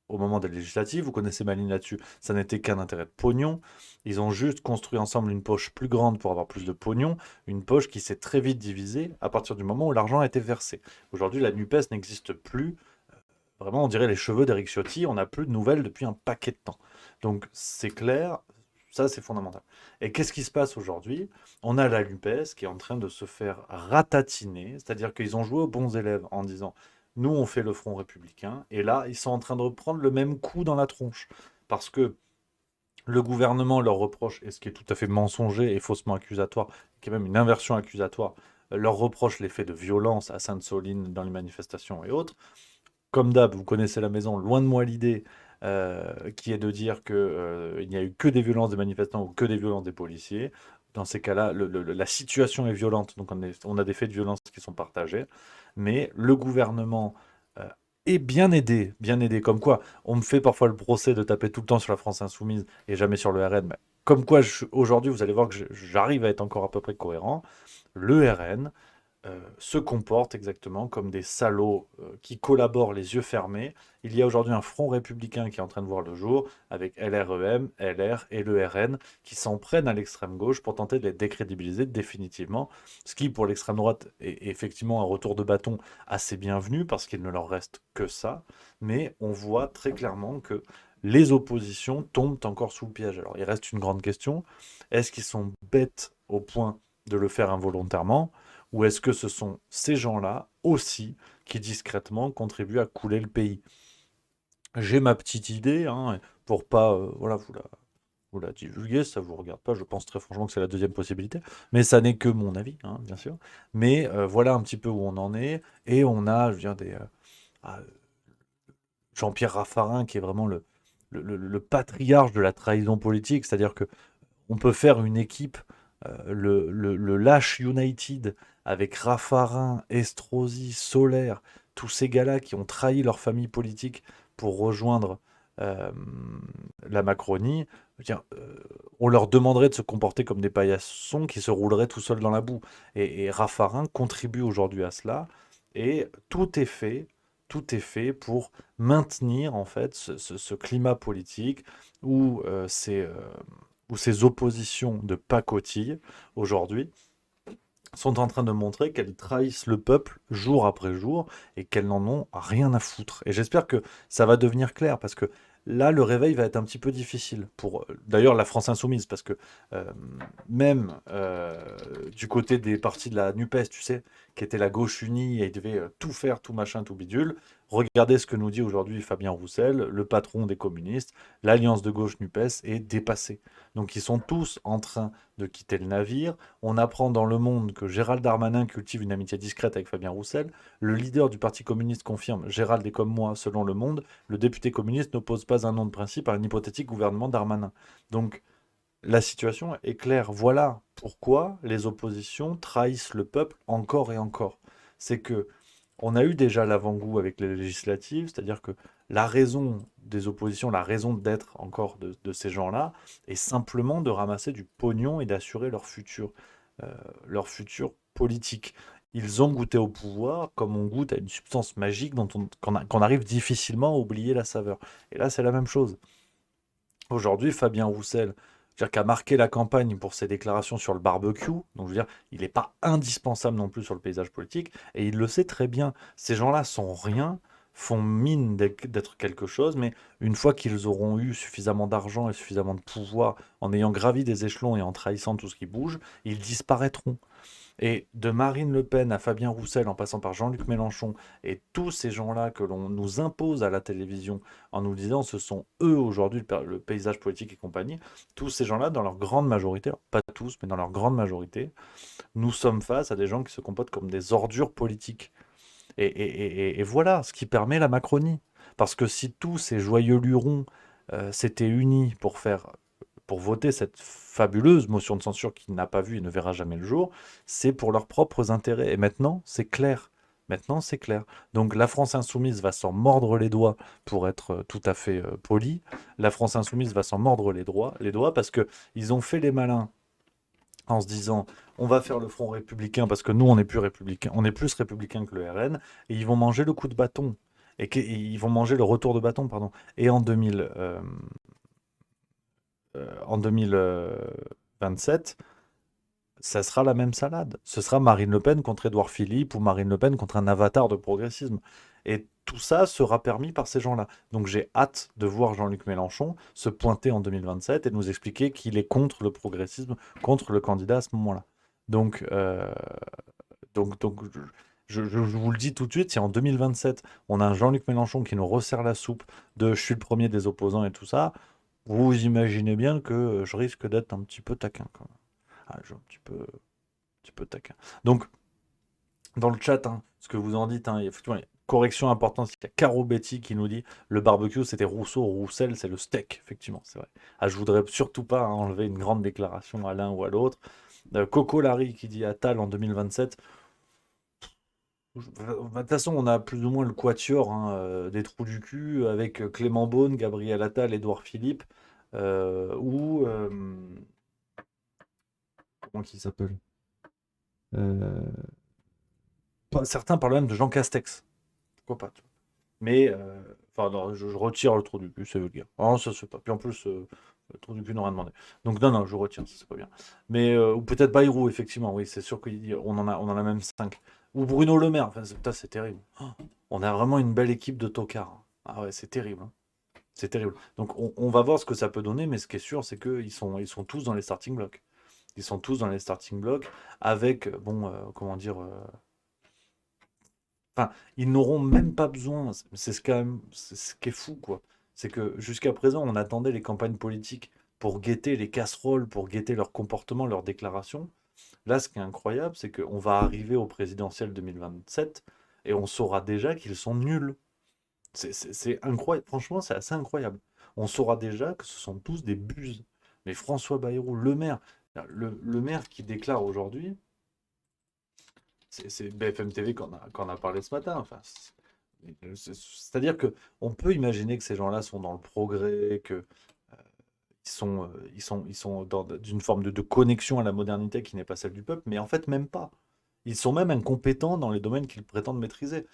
au moment des législatives. Vous connaissez ma ligne là-dessus. Ça n'était qu'un intérêt de pognon. Ils ont juste construit ensemble une poche plus grande pour avoir plus de pognon. Une poche qui s'est très vite divisée à partir du moment où l'argent a été versé. Aujourd'hui, la NUPES n'existe plus. Vraiment, on dirait les cheveux d'Éric Ciotti. On n'a plus de nouvelles depuis un paquet de temps. Donc, c'est clair. Ça, c'est fondamental. Et qu'est-ce qui se passe aujourd'hui? On a la NUPES qui est en train de se faire ratatiner, c'est-à-dire qu'ils ont joué aux bons élèves en disant nous, on fait le Front républicain, et là, ils sont en train de reprendre le même coup dans la tronche. Parce que le gouvernement leur reproche, et ce qui est tout à fait mensonger et faussement accusatoire, qui est même une inversion accusatoire, leur reproche l'effet de violence à Sainte-Soline dans les manifestations et autres. Comme d'hab, vous connaissez la maison, loin de moi l'idée qui est de dire qu'il n'y a eu que des violences des manifestants ou que des violences des policiers. Dans ces cas-là, la situation est violente, donc on a des faits de violence qui sont partagés, mais le gouvernement est bien aidé, comme quoi on me fait parfois le procès de taper tout le temps sur la France insoumise et jamais sur le RN, mais comme quoi aujourd'hui vous allez voir que j'arrive à être encore à peu près cohérent. Le RN se comportent exactement comme des salauds qui collaborent les yeux fermés. Il y a aujourd'hui un front républicain qui est en train de voir le jour, avec LREM, LR et le RN, qui s'en prennent à l'extrême gauche pour tenter de les décrédibiliser définitivement, ce qui pour l'extrême droite est effectivement un retour de bâton assez bienvenu, parce qu'il ne leur reste que ça, mais on voit très clairement que les oppositions tombent encore sous le piège. Alors, il reste une grande question. Est-ce qu'ils sont bêtes au point de le faire involontairement, ou est-ce que ce sont ces gens-là aussi qui discrètement contribuent à couler le pays? J'ai ma petite idée, hein, pour pas voilà, vous la divulguer, ça vous regarde pas, je pense très franchement que c'est la deuxième possibilité, mais ça n'est que mon avis, hein, bien sûr. Mais voilà un petit peu où on en est, et on a, je veux dire, ah, Jean-Pierre Raffarin qui est vraiment le patriarche de la trahison politique, c'est-à-dire que on peut faire une équipe, le Lâche United, avec Raffarin, Estrosi, Solaire, tous ces gars-là qui ont trahi leur famille politique pour rejoindre la Macronie. Je veux dire, on leur demanderait de se comporter comme des paillassons qui se rouleraient tout seuls dans la boue. Et Raffarin contribue aujourd'hui à cela. Et tout est fait pour maintenir en fait ce climat politique où ces oppositions de pacotille, aujourd'hui, sont en train de montrer qu'elles trahissent le peuple jour après jour et qu'elles n'en ont rien à foutre. Et j'espère que ça va devenir clair, parce que là, le réveil va être un petit peu difficile pour, d'ailleurs, la France insoumise, parce que même du côté des partis de la NUPES, tu sais, qui était la gauche unie et ils devaient tout faire, tout machin, tout bidule, regardez ce que nous dit aujourd'hui Fabien Roussel, le patron des communistes, l'alliance de gauche NUPES est dépassée. Donc ils sont tous en train de quitter le navire. On apprend dans Le Monde que Gérald Darmanin cultive une amitié discrète avec Fabien Roussel. Le leader du Parti communiste confirme: Gérald est comme moi, selon Le Monde. Le député communiste n'oppose pas un nom de principe à un hypothétique gouvernement Darmanin. Donc la situation est claire. Voilà pourquoi les oppositions trahissent le peuple encore et encore. C'est que on a eu déjà l'avant-goût avec les législatives, c'est-à-dire que la raison des oppositions, la raison d'être encore de ces gens-là, est simplement de ramasser du pognon et d'assurer leur futur politique. Ils ont goûté au pouvoir comme on goûte à une substance magique qu'on arrive difficilement à oublier la saveur. Et là, c'est la même chose. Aujourd'hui, Fabien Roussel, c'est-à-dire qui a marqué la campagne pour ses déclarations sur le barbecue, donc je veux dire, il n'est pas indispensable non plus sur le paysage politique, et il le sait très bien. Ces gens-là sont rien, font mine d'être quelque chose, mais une fois qu'ils auront eu suffisamment d'argent et suffisamment de pouvoir, en ayant gravi des échelons et en trahissant tout ce qui bouge, ils disparaîtront. Et de Marine Le Pen à Fabien Roussel, en passant par Jean-Luc Mélenchon, et tous ces gens-là que l'on nous impose à la télévision en nous disant ce sont eux aujourd'hui le paysage politique et compagnie, tous ces gens-là, dans leur grande majorité, alors pas tous, mais dans leur grande majorité, nous sommes face à des gens qui se comportent comme des ordures politiques. Et voilà ce qui permet la Macronie. Parce que si tous ces joyeux lurons s'étaient unis pour voter cette fabuleuse motion de censure qui n'a pas vu et ne verra jamais le jour, c'est pour leurs propres intérêts. Et maintenant, c'est clair. Maintenant, c'est clair. Donc la France insoumise va s'en mordre les doigts, pour être tout à fait poli. La France insoumise va s'en mordre les doigts parce qu'ils ont fait les malins en se disant on va faire le Front républicain parce que nous on est plus républicain, on est plus républicain que le RN, et ils vont manger le coup de bâton. Et ils vont manger le retour de bâton, pardon. Et en 2027, ça sera la même salade. Ce sera Marine Le Pen contre Édouard Philippe ou Marine Le Pen contre un avatar de progressisme. Et tout ça sera permis par ces gens-là. Donc j'ai hâte de voir Jean-Luc Mélenchon se pointer en 2027 et nous expliquer qu'il est contre le progressisme, contre le candidat à ce moment-là. Donc je vous le dis tout de suite, si en 2027, on a un Jean-Luc Mélenchon qui nous resserre la soupe de je suis le premier des opposants et tout ça, vous imaginez bien que je risque d'être un petit peu taquin quand même. Ah, un petit peu taquin. Donc, dans le chat, hein, ce que vous en dites, hein, effectivement, correction importante, il y a Caro Betty qui nous dit le barbecue c'était Rousseau, Roussel c'est le steak, effectivement, c'est vrai. Ah, je voudrais surtout pas enlever une grande déclaration à l'un ou à l'autre. Coco Larry qui dit Attal en 2027. De toute façon, on a plus ou moins le quatuor des trous du cul avec Clément Beaune, Gabriel Attal, Édouard Philippe, ou comment il s'appelle certains parlent même de Jean Castex. Pourquoi pas. Mais, non, je retire le trou du cul, c'est vulgaire. Non, ça se fait pas. Puis en plus, le trou du cul n'a rien demandé. Donc non, je retire, ça c'est pas bien. Mais, ou peut-être Bayrou, effectivement, oui, c'est sûr qu'on en a même 5. Ou Bruno Le Maire, enfin, c'est terrible. Oh, on a vraiment une belle équipe de tocards. Ah ouais, c'est terrible. C'est terrible. Donc on va voir ce que ça peut donner, mais ce qui est sûr, c'est qu'ils sont tous dans les starting blocks. Ils sont tous dans les starting blocks avec, comment dire, enfin, ils n'auront même pas besoin, c'est ce qui est fou, quoi. C'est que jusqu'à présent, on attendait les campagnes politiques pour guetter les casseroles, pour guetter leur comportement, leurs déclarations. Là, ce qui est incroyable, c'est qu'on va arriver au présidentiel 2027 et on saura déjà qu'ils sont nuls. C'est incroyable. Franchement, c'est assez incroyable. On saura déjà que ce sont tous des buses. Mais François Bayrou, le maire, le maire qui déclare aujourd'hui, c'est BFM TV qu'on a parlé ce matin. Enfin, c'est-à-dire que on peut imaginer que ces gens-là sont dans le progrès, que ils sont dans d'une forme de connexion à la modernité qui n'est pas celle du peuple, mais en fait même pas. Ils sont même incompétents dans les domaines qu'ils prétendent maîtriser.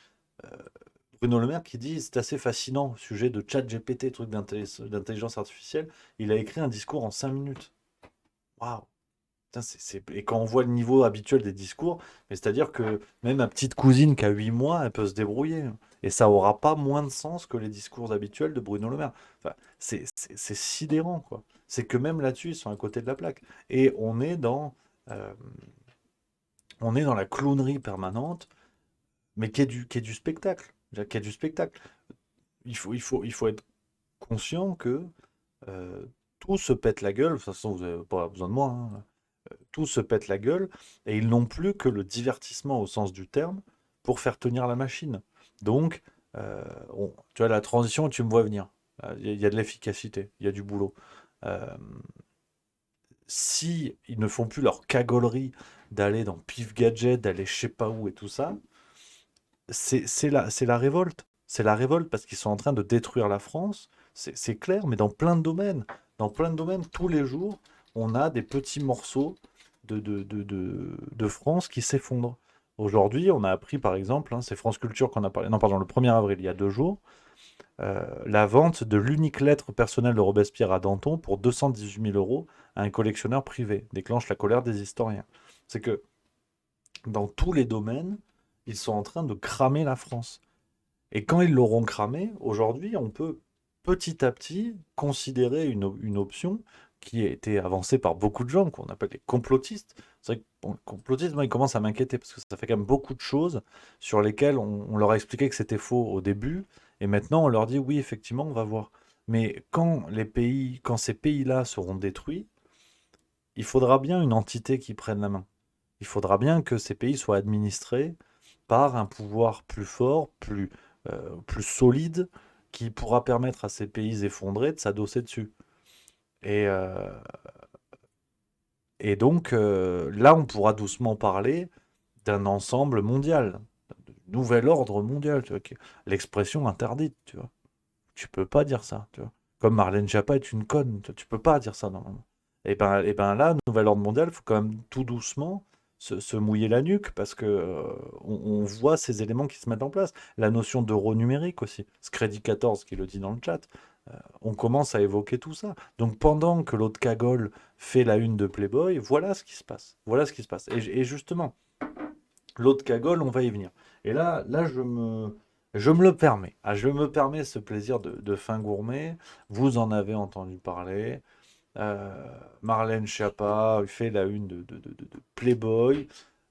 Bruno Le Maire qui dit c'est assez fascinant au sujet de ChatGPT, truc d'intelligence artificielle. Il a écrit un discours en 5 minutes. Waouh! Et quand on voit le niveau habituel des discours, mais c'est-à-dire que même ma petite cousine qui a 8 mois, elle peut se débrouiller. Et ça aura pas moins de sens que les discours habituels de Bruno Le Maire. Enfin, c'est sidérant, quoi. C'est que même là-dessus, ils sont à côté de la plaque. Et on est dans la clownerie permanente, mais qui est du spectacle. Qui est du spectacle. Il faut être conscient que tout se pète la gueule. De toute façon, vous n'avez pas besoin de moi, hein. Tout se pète la gueule et ils n'ont plus que le divertissement au sens du terme pour faire tenir la machine. Donc, tu vois, la transition, tu me vois venir. Il y a de l'efficacité, il y a du boulot. Si ils ne font plus leur cagolerie d'aller dans Pif Gadget, d'aller je sais pas où et tout ça, c'est la révolte. C'est la révolte parce qu'ils sont en train de détruire la France. C'est clair, mais dans plein de domaines. Dans plein de domaines, tous les jours, on a des petits morceaux de France qui s'effondrent. Aujourd'hui, on a appris par exemple, hein, c'est France Culture qu'on a parlé, non pardon, le 1er avril, il y a 2 jours, la vente de l'unique lettre personnelle de Robespierre à Danton pour 218 000 € à un collectionneur privé, déclenche la colère des historiens. C'est que dans tous les domaines, ils sont en train de cramer la France. Et quand ils l'auront cramé, aujourd'hui, on peut petit à petit considérer une option qui a été avancée par beaucoup de gens, qu'on appelle les complotistes. C'est vrai que bon, les complotistes, moi, ils commencent à m'inquiéter, parce que ça fait quand même beaucoup de choses sur lesquelles on leur a expliqué que c'était faux au début, et maintenant on leur dit oui, effectivement, on va voir. Mais quand ces pays-là seront détruits, il faudra bien une entité qui prenne la main. Il faudra bien que ces pays soient administrés par un pouvoir plus fort, plus solide, qui pourra permettre à ces pays effondrés de s'adosser dessus. Et donc, là, on pourra doucement parler d'un ensemble mondial, d'un nouvel ordre mondial, tu vois, l'expression interdite, tu vois. Tu peux pas dire ça, tu vois. Comme Marlène Schiappa est une conne, tu peux pas dire ça normalement. Et ben là, nouvel ordre mondial, il faut quand même tout doucement se mouiller la nuque parce que on voit ces éléments qui se mettent en place. La notion d'euro numérique aussi, Scredi 14 qui le dit dans le chat. On commence à évoquer tout ça. Donc pendant que l'autre cagole fait la une de Playboy, voilà ce qui se passe. Voilà ce qui se passe. Et justement, l'autre cagole, on va y venir. Et là je me le permets. Je me permets ce plaisir de fin gourmet. Vous en avez entendu parler. Marlène Schiappa fait la une de Playboy.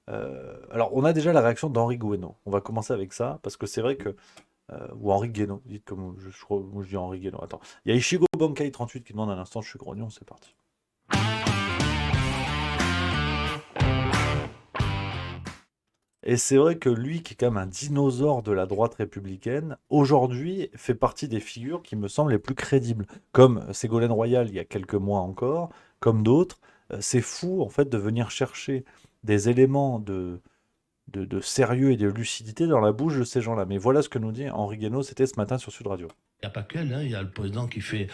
Alors, on a déjà la réaction d'Henri Guénaud. On va commencer avec ça, parce que c'est vrai que ou Henri Guénaud, dites comme je crois, moi je dis Henri Guénaud. Attends, il y a Ishigo Bankai 38 qui demande un instant, je suis grognon, c'est parti. Et c'est vrai que lui, qui est quand même un dinosaure de la droite républicaine, aujourd'hui fait partie des figures qui me semblent les plus crédibles. Comme Ségolène Royal il y a quelques mois encore, comme d'autres. C'est fou en fait de venir chercher des éléments de sérieux et de lucidité dans la bouche de ces gens-là. Mais voilà ce que nous dit Henri Guénaud, c'était ce matin sur Sud Radio. Il n'y a pas qu'elle, hein. Il y a le président qui fait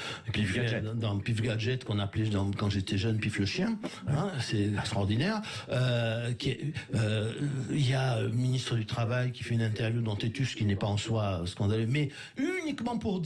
dans Pif Gadget, qu'on appelait quand j'étais jeune Pif le chien, hein, c'est extraordinaire. Il y a le ministre du Travail qui fait une interview dans Tétus qui n'est pas en soi scandaleux, mais uniquement pour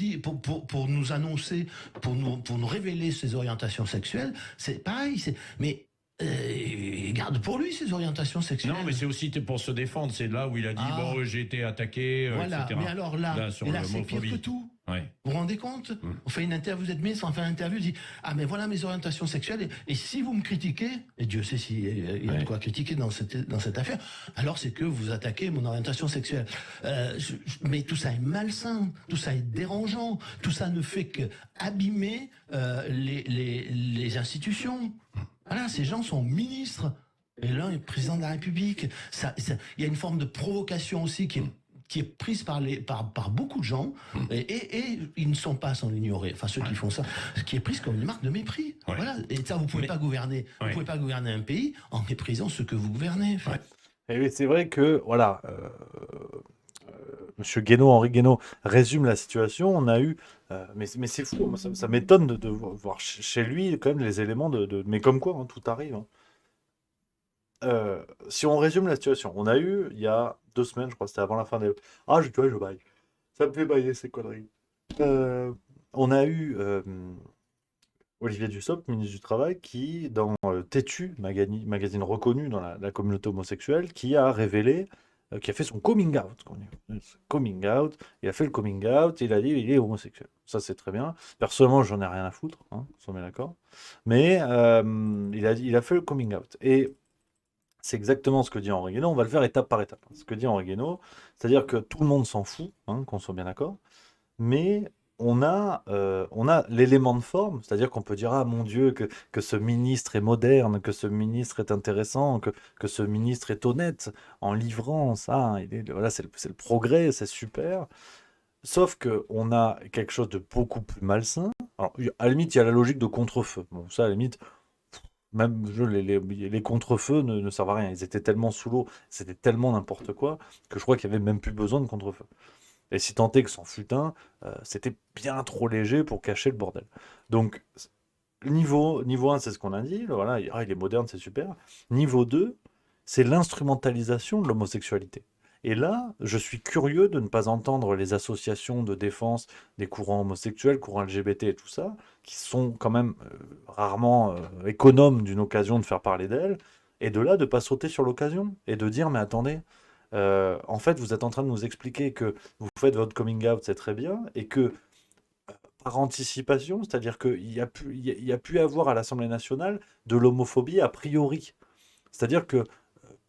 nous annoncer, pour nous révéler ses orientations sexuelles. C'est pareil, mais il garde pour lui ses orientations sexuelles. Non, mais c'est aussi pour se défendre. C'est là où il a dit bon, j'ai été attaqué, voilà. etc. Mais alors là, sur c'est pire que tout. Ouais. Vous vous rendez compte? On fait une interview, vous êtes ministre, on fait une interview, dit ah mais voilà mes orientations sexuelles et si vous me critiquez, et Dieu sait s'il y a de quoi critiquer dans cette affaire, alors c'est que vous attaquez mon orientation sexuelle. Mais tout ça est malsain, tout ça est dérangeant, tout ça ne fait que abîmer les institutions. Voilà, ces gens sont ministres et l'un est président de la République. Il y a une forme de provocation aussi qui est prise par beaucoup de gens, et ils ne sont pas sans l'ignorer, enfin ceux qui font ça, qui est prise comme une marque de mépris. Voilà. Et ça, vous pouvez pas gouverner, vous pouvez pas gouverner un pays en méprisant ceux que vous gouvernez. Enfin, Et oui, c'est vrai que, voilà, Monsieur Guénaud, Henri Guénaud, résume la situation. On a eu, mais c'est fou, moi, ça m'étonne de voir chez lui quand même les éléments mais comme quoi, hein, tout arrive. Hein. Si on résume la situation, on a eu, il y a 2 semaines, je crois, c'était avant la fin des... Ah, tu vois, je baille. Ça me fait bailler, ces conneries. On a eu Olivier Dussopt, ministre du Travail, qui, dans Têtu, magazine reconnu dans la communauté homosexuelle, qui a révélé, qui a fait son coming out. Coming out, il a fait le coming out, et il a dit il est homosexuel. Ça, c'est très bien. Personnellement, j'en ai rien à foutre, hein, on s'en met d'accord. Mais il a fait le coming out. Et c'est exactement ce que dit Henri Guénaud. On va le faire étape par étape. Ce que dit Henri Guénaud, c'est-à-dire que tout le monde s'en fout, hein, qu'on soit bien d'accord, mais on a l'élément de forme, c'est-à-dire qu'on peut dire ah mon Dieu que ce ministre est moderne, que ce ministre est intéressant, que ce ministre est honnête en livrant ça. Voilà, c'est le progrès, c'est super. Sauf que on a quelque chose de beaucoup plus malsain. Alors à la limite, il y a la logique de contre-feu. Bon, ça à la limite. Même les contre-feux ne servent à rien. Ils étaient tellement sous l'eau, c'était tellement n'importe quoi, que je crois qu'il n'y avait même plus besoin de contre-feu. Et si tant est que c'en fut un, c'était bien trop léger pour cacher le bordel. Donc, niveau 1, c'est ce qu'on a dit. Voilà, il est moderne, c'est super. Niveau 2, c'est l'instrumentalisation de l'homosexualité. Et là, je suis curieux de ne pas entendre les associations de défense des courants homosexuels, courants LGBT et tout ça, qui sont quand même rarement économes d'une occasion de faire parler d'elles, et de là, de ne pas sauter sur l'occasion, et de dire, mais attendez, en fait, vous êtes en train de nous expliquer que vous faites votre coming out, c'est très bien, et que, par anticipation, c'est-à-dire qu'il y a pu avoir à l'Assemblée nationale de l'homophobie a priori. C'est-à-dire que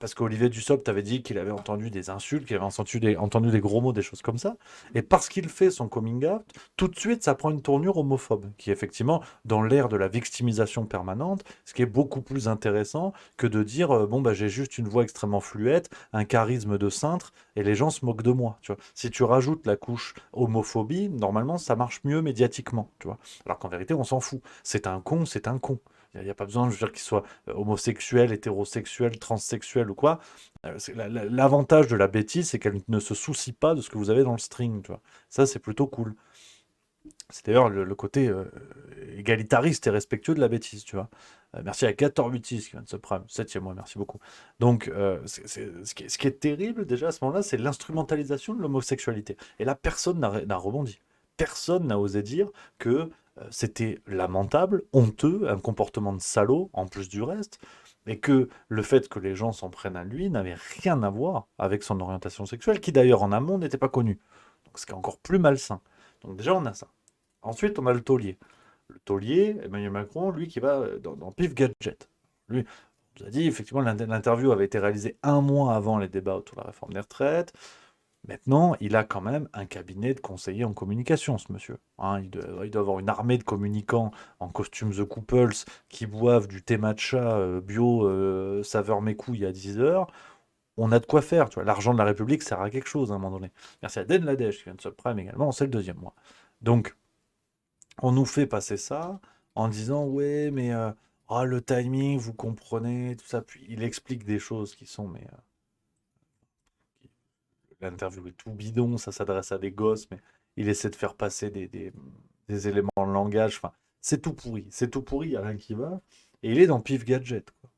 parce qu'Olivier Dussopt avait dit qu'il avait entendu des insultes, qu'il avait entendu des gros mots, des choses comme ça. Et parce qu'il fait son coming out, tout de suite, ça prend une tournure homophobe, qui est effectivement dans l'ère de la victimisation permanente, ce qui est beaucoup plus intéressant que de dire bon, bah, j'ai juste une voix extrêmement fluette, un charisme de cintre, et les gens se moquent de moi. Tu vois. Si tu rajoutes la couche homophobie, normalement, ça marche mieux médiatiquement. Tu vois. Alors qu'en vérité, on s'en fout. C'est un con, c'est un con. Il n'y a pas besoin, je veux dire, qu'il soit homosexuel, hétérosexuel, transsexuel ou quoi. L'avantage de la bêtise, c'est qu'elle ne se soucie pas de ce que vous avez dans le string. Tu vois. Ça, c'est plutôt cool. C'est d'ailleurs le côté égalitariste et respectueux de la bêtise. Tu vois. Merci à 1486 qui vient de se prendre. 7e mois, merci beaucoup. Donc, ce qui est terrible, déjà, à ce moment-là, c'est l'instrumentalisation de l'homosexualité. Et là, personne n'a rebondi. Personne n'a osé dire que c'était lamentable, honteux, un comportement de salaud, en plus du reste, et que le fait que les gens s'en prennent à lui n'avait rien à voir avec son orientation sexuelle, qui d'ailleurs en amont n'était pas connue. Donc ce qui est encore plus malsain. Donc déjà on a ça. Ensuite on a le taulier. Le taulier, Emmanuel Macron, lui qui va dans Pif Gadget. Lui, on nous a dit, effectivement, l'interview avait été réalisée 1 mois avant les débats autour de la réforme des retraites. Maintenant, il a quand même un cabinet de conseillers en communication, ce monsieur. Hein, il doit avoir une armée de communicants en costumes The Couples qui boivent du thé matcha bio saveur mes couilles à 10 heures. On a de quoi faire. Tu vois. L'argent de la République sert à quelque chose à un moment donné. Merci à Den Ladèche qui vient de se prime également. C'est le 2e mois. Donc, on nous fait passer ça en disant ouais, mais le timing, vous comprenez, tout ça. Puis il explique des choses qui sont l'interview est tout bidon, ça s'adresse à des gosses, mais il essaie de faire passer des éléments de langage. Enfin, c'est tout pourri, il n'y a rien qui va. Et il est dans Pif Gadget. Quoi.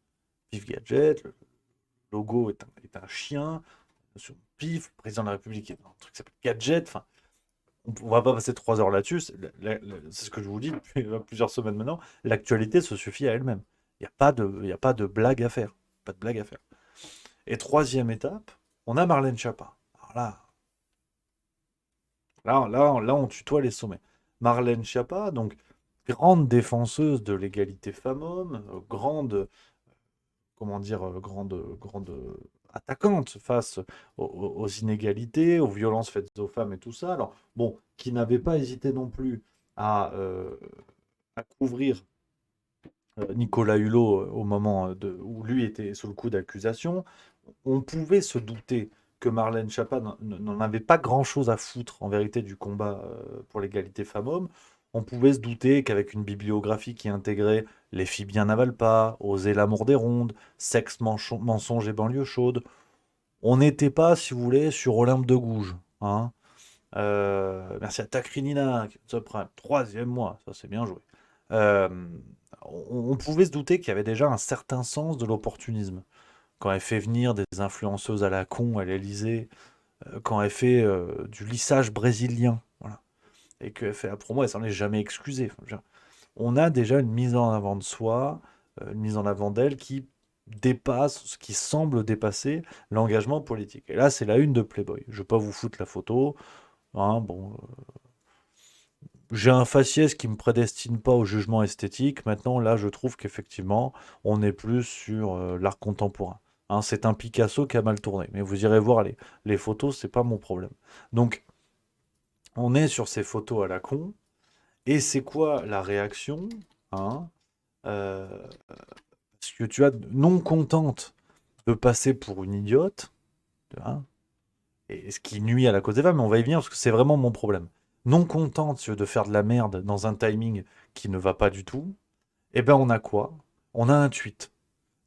Pif Gadget, le logo est un chien. Sur Pif, le président de la République est dans un truc qui s'appelle Gadget. Enfin, on va pas passer 3 heures là-dessus. C'est ce que je vous dis depuis plusieurs semaines maintenant. L'actualité se suffit à elle-même. Il n'y a pas de blague à faire. Pas de blague à faire. Et troisième étape, on a Marlène Schiappa. Alors là, on tutoie les sommets. Marlène Schiappa, donc grande défenseuse de l'égalité femmes-hommes, grande attaquante face aux inégalités, aux violences faites aux femmes et tout ça. Alors, bon, qui n'avait pas hésité non plus à couvrir Nicolas Hulot au moment où lui était sous le coup d'accusation. On pouvait se douter que Marlène Schiappa n'en avait pas grand-chose à foutre, en vérité, du combat pour l'égalité femmes-hommes. On pouvait se douter qu'avec une bibliographie qui intégrait Les filles bien n'avalent pas, Oser l'amour des rondes, Sexe, mensonge et banlieue chaude, on n'était pas, si vous voulez, sur Olympe de Gouges. Hein. Merci à Takrinina, troisième mois, ça c'est bien joué. On pouvait se douter qu'il y avait déjà un certain sens de l'opportunisme. Quand elle fait venir des influenceuses à la con à l'Élysée, quand elle fait du lissage brésilien, voilà, et qu'elle fait la promo, elle s'en est jamais excusée. Enfin, on a déjà une mise en avant de soi, une mise en avant d'elle qui dépasse, ce qui semble dépasser l'engagement politique. Et là, c'est la une de Playboy. Je ne vais pas vous foutre la photo. Hein, bon, j'ai un faciès qui ne me prédestine pas au jugement esthétique. Maintenant, là, je trouve qu'effectivement, on est plus sur l'art contemporain. Hein, c'est un Picasso qui a mal tourné. Mais vous irez voir les photos, c'est pas mon problème. Donc, on est sur ces photos à la con. Et c'est quoi la réaction, hein, parce que tu as non contente de passer pour une idiote, hein, et ce qui nuit à la cause des femmes, mais on va y venir parce que c'est vraiment mon problème. Non contente de faire de la merde dans un timing qui ne va pas du tout, eh ben on a quoi? On a un tweet.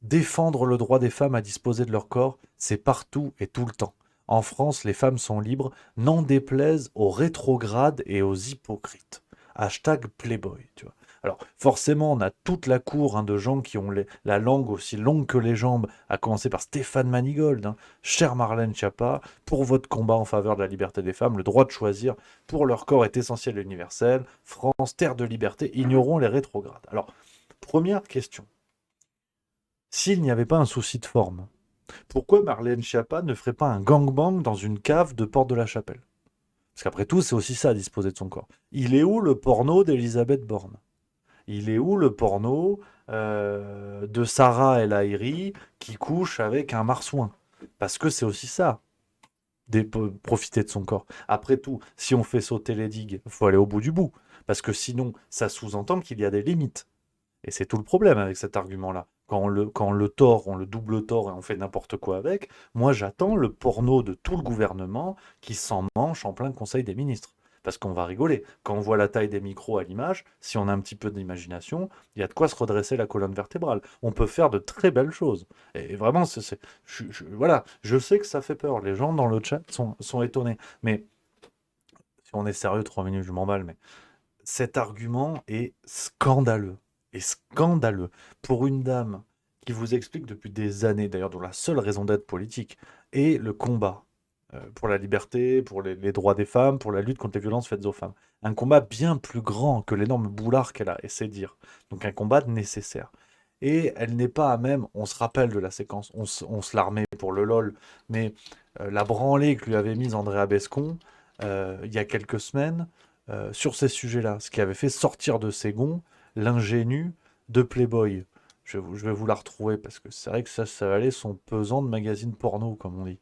Défendre le droit des femmes à disposer de leur corps, c'est partout et tout le temps. En France, les femmes sont libres, n'en déplaise aux rétrogrades et aux hypocrites. Hashtag Playboy, tu vois. Alors, forcément, on a toute la cour de gens qui ont la langue aussi longue que les jambes, à commencer par Stéphane Manigold, hein. Chère Marlène Schiappa, pour votre combat en faveur de la liberté des femmes, le droit de choisir pour leur corps est essentiel et universel. France, terre de liberté, ignorons les rétrogrades. Alors, première question. S'il n'y avait pas un souci de forme, pourquoi Marlène Schiappa ne ferait pas un gangbang dans une cave de Porte de la Chapelle? Parce qu'après tout, c'est aussi ça, disposer de son corps. Il est où le porno d'Elisabeth Borne? Il est où le porno de Sarah El Haïry qui couche avec un marsouin? Parce que c'est aussi ça, profiter de son corps. Après tout, si on fait sauter les digues, il faut aller au bout du bout. Parce que sinon, ça sous-entend qu'il y a des limites. Et c'est tout le problème avec cet argument-là. Quand on le tord, on le double tord et on fait n'importe quoi avec, moi j'attends le porno de tout le gouvernement qui s'en mange en plein Conseil des ministres. Parce qu'on va rigoler. Quand on voit la taille des micros à l'image, si on a un petit peu d'imagination, il y a de quoi se redresser la colonne vertébrale. On peut faire de très belles choses. Et vraiment, voilà, je sais que ça fait peur. Les gens dans le chat sont étonnés. Mais si on est sérieux, 3 minutes, je m'emballe, mais cet argument est scandaleux. Et scandaleux pour une dame qui vous explique depuis des années, d'ailleurs, dont la seule raison d'être politique est le combat pour la liberté, pour les droits des femmes, pour la lutte contre les violences faites aux femmes. Un combat bien plus grand que l'énorme boulard qu'elle a, et c'est dire. Donc un combat nécessaire. Et elle n'est pas à même, on se rappelle de la séquence, on se la remet pour le LOL, mais la branlée que lui avait mise Andrea Bescon il y a quelques semaines sur ces sujets-là, ce qui avait fait sortir de ses gonds l'ingénu de Playboy. Je vais vous la retrouver parce que c'est vrai que ça valait son pesant de magazine porno, comme on dit.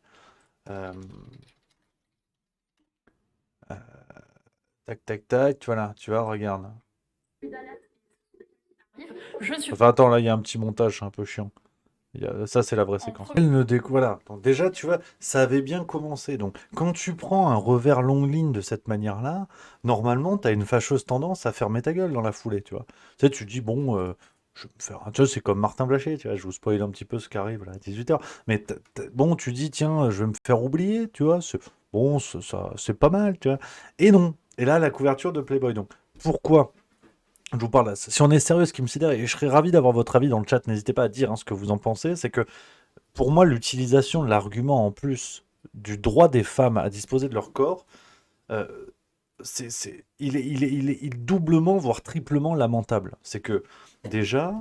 Tac, tac, tac, voilà, tu vois, regarde. Enfin, attends, là, il y a un petit montage un peu chiant. Ça, c'est la vraie séquence. Voilà. Donc, déjà, tu vois, ça avait bien commencé. Donc, quand tu prends un revers longue ligne de cette manière-là, normalement, tu as une fâcheuse tendance à fermer ta gueule dans la foulée, tu vois. Tu sais, tu dis, bon, je vais me faire tu vois, c'est comme Martin Blachier, tu vois, je vous spoil un petit peu ce qui arrive là, à 18h. Mais bon, tu dis, tiens, je vais me faire oublier, tu vois, bon, c'est pas mal, tu vois. Et non. Et là, la couverture de Playboy. Donc, pourquoi je vous parle là. Si on est sérieux, ce qui me sidère, et je serais ravi d'avoir votre avis dans le chat, n'hésitez pas à dire ce que vous en pensez, c'est que pour moi, l'utilisation de l'argument en plus du droit des femmes à disposer de leur corps, il est doublement, voire triplement lamentable. C'est que, déjà,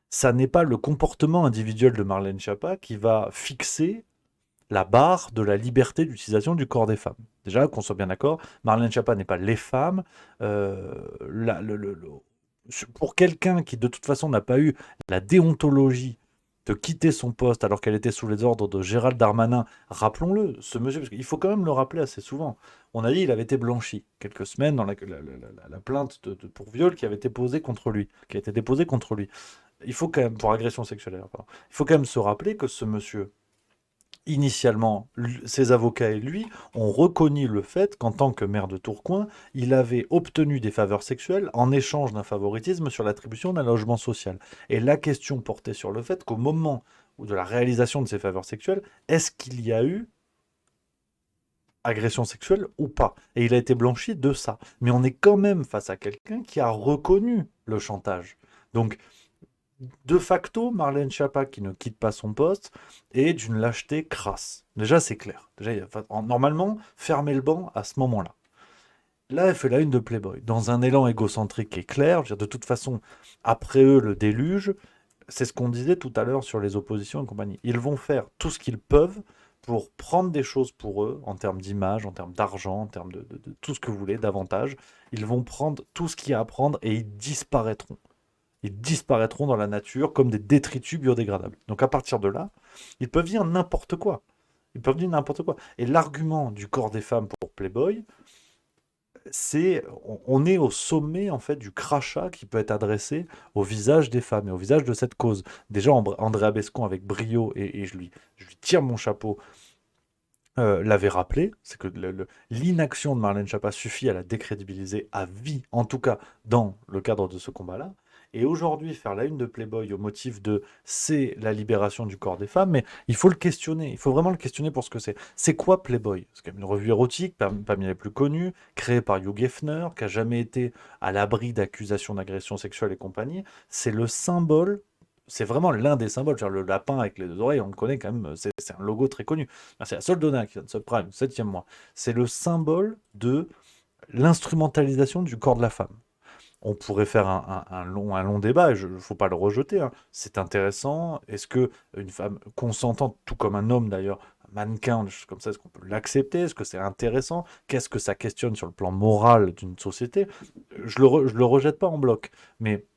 ça n'est pas le comportement individuel de Marlène Schiappa qui va fixer la barre de la liberté d'utilisation du corps des femmes. Déjà, qu'on soit bien d'accord, Marlène Schiappa n'est pas les femmes. Pour quelqu'un qui, de toute façon, n'a pas eu la déontologie de quitter son poste alors qu'elle était sous les ordres de Gérald Darmanin, rappelons-le, ce monsieur, parce qu'il faut quand même le rappeler assez souvent. On a dit qu'il avait été blanchi quelques semaines dans la plainte pour viol qui avait été posée contre lui, qui a été déposée contre lui. Il faut quand même, pour agression sexuelle, pardon. Il faut quand même se rappeler que ce monsieur, initialement, ses avocats et lui ont reconnu le fait qu'en tant que maire de Tourcoing, il avait obtenu des faveurs sexuelles en échange d'un favoritisme sur l'attribution d'un logement social. Et la question portait sur le fait qu'au moment de la réalisation de ces faveurs sexuelles, est-ce qu'il y a eu agression sexuelle ou pas? Et il a été blanchi de ça. Mais on est quand même face à quelqu'un qui a reconnu le chantage. Donc, de facto, Marlène Schiappa qui ne quitte pas son poste est d'une lâcheté crasse. Déjà, c'est clair. Déjà, normalement, fermer le banc à ce moment-là. Là, elle fait la une de Playboy, dans un élan égocentrique qui est clair. Je veux dire, de toute façon, après eux, le déluge, c'est ce qu'on disait tout à l'heure sur les oppositions et compagnie. Ils vont faire tout ce qu'ils peuvent pour prendre des choses pour eux, en termes d'image, en termes d'argent, en termes de tout ce que vous voulez, d'avantages. Ils vont prendre tout ce qu'il y a à prendre et ils disparaîtront. Ils disparaîtront dans la nature comme des détritus biodégradables. Donc à partir de là, ils peuvent dire n'importe quoi. Ils peuvent dire n'importe quoi. Et l'argument du corps des femmes pour Playboy, on est au sommet en fait du crachat qui peut être adressé au visage des femmes et au visage de cette cause. Déjà, Andrea Bescon avec brio, et je lui tire mon chapeau, l'avait rappelé, c'est que l'inaction de Marlène Schiappa suffit à la décrédibiliser à vie, en tout cas dans le cadre de ce combat-là. Et aujourd'hui, faire la une de Playboy au motif de c'est la libération du corps des femmes, mais il faut le questionner, il faut vraiment le questionner pour ce que c'est. C'est quoi Playboy? C'est quand même une revue érotique, parmi les plus connues, créée par Hugh Hefner, qui n'a jamais été à l'abri d'accusations d'agression sexuelle et compagnie. C'est le symbole, c'est vraiment l'un des symboles. Genre le lapin avec les deux oreilles, on le connaît quand même, c'est un logo très connu. C'est la Soldona qui vient de Subprime, 7e mois. C'est le symbole de l'instrumentalisation du corps de la femme. On pourrait faire un long débat, il ne faut pas le rejeter, hein. C'est intéressant. Est-ce qu'une femme consentante, tout comme un homme d'ailleurs, un mannequin, des choses comme ça, est-ce qu'on peut l'accepter? Est-ce que c'est intéressant? Qu'est-ce que ça questionne sur le plan moral d'une société? Je le rejette pas en bloc, mais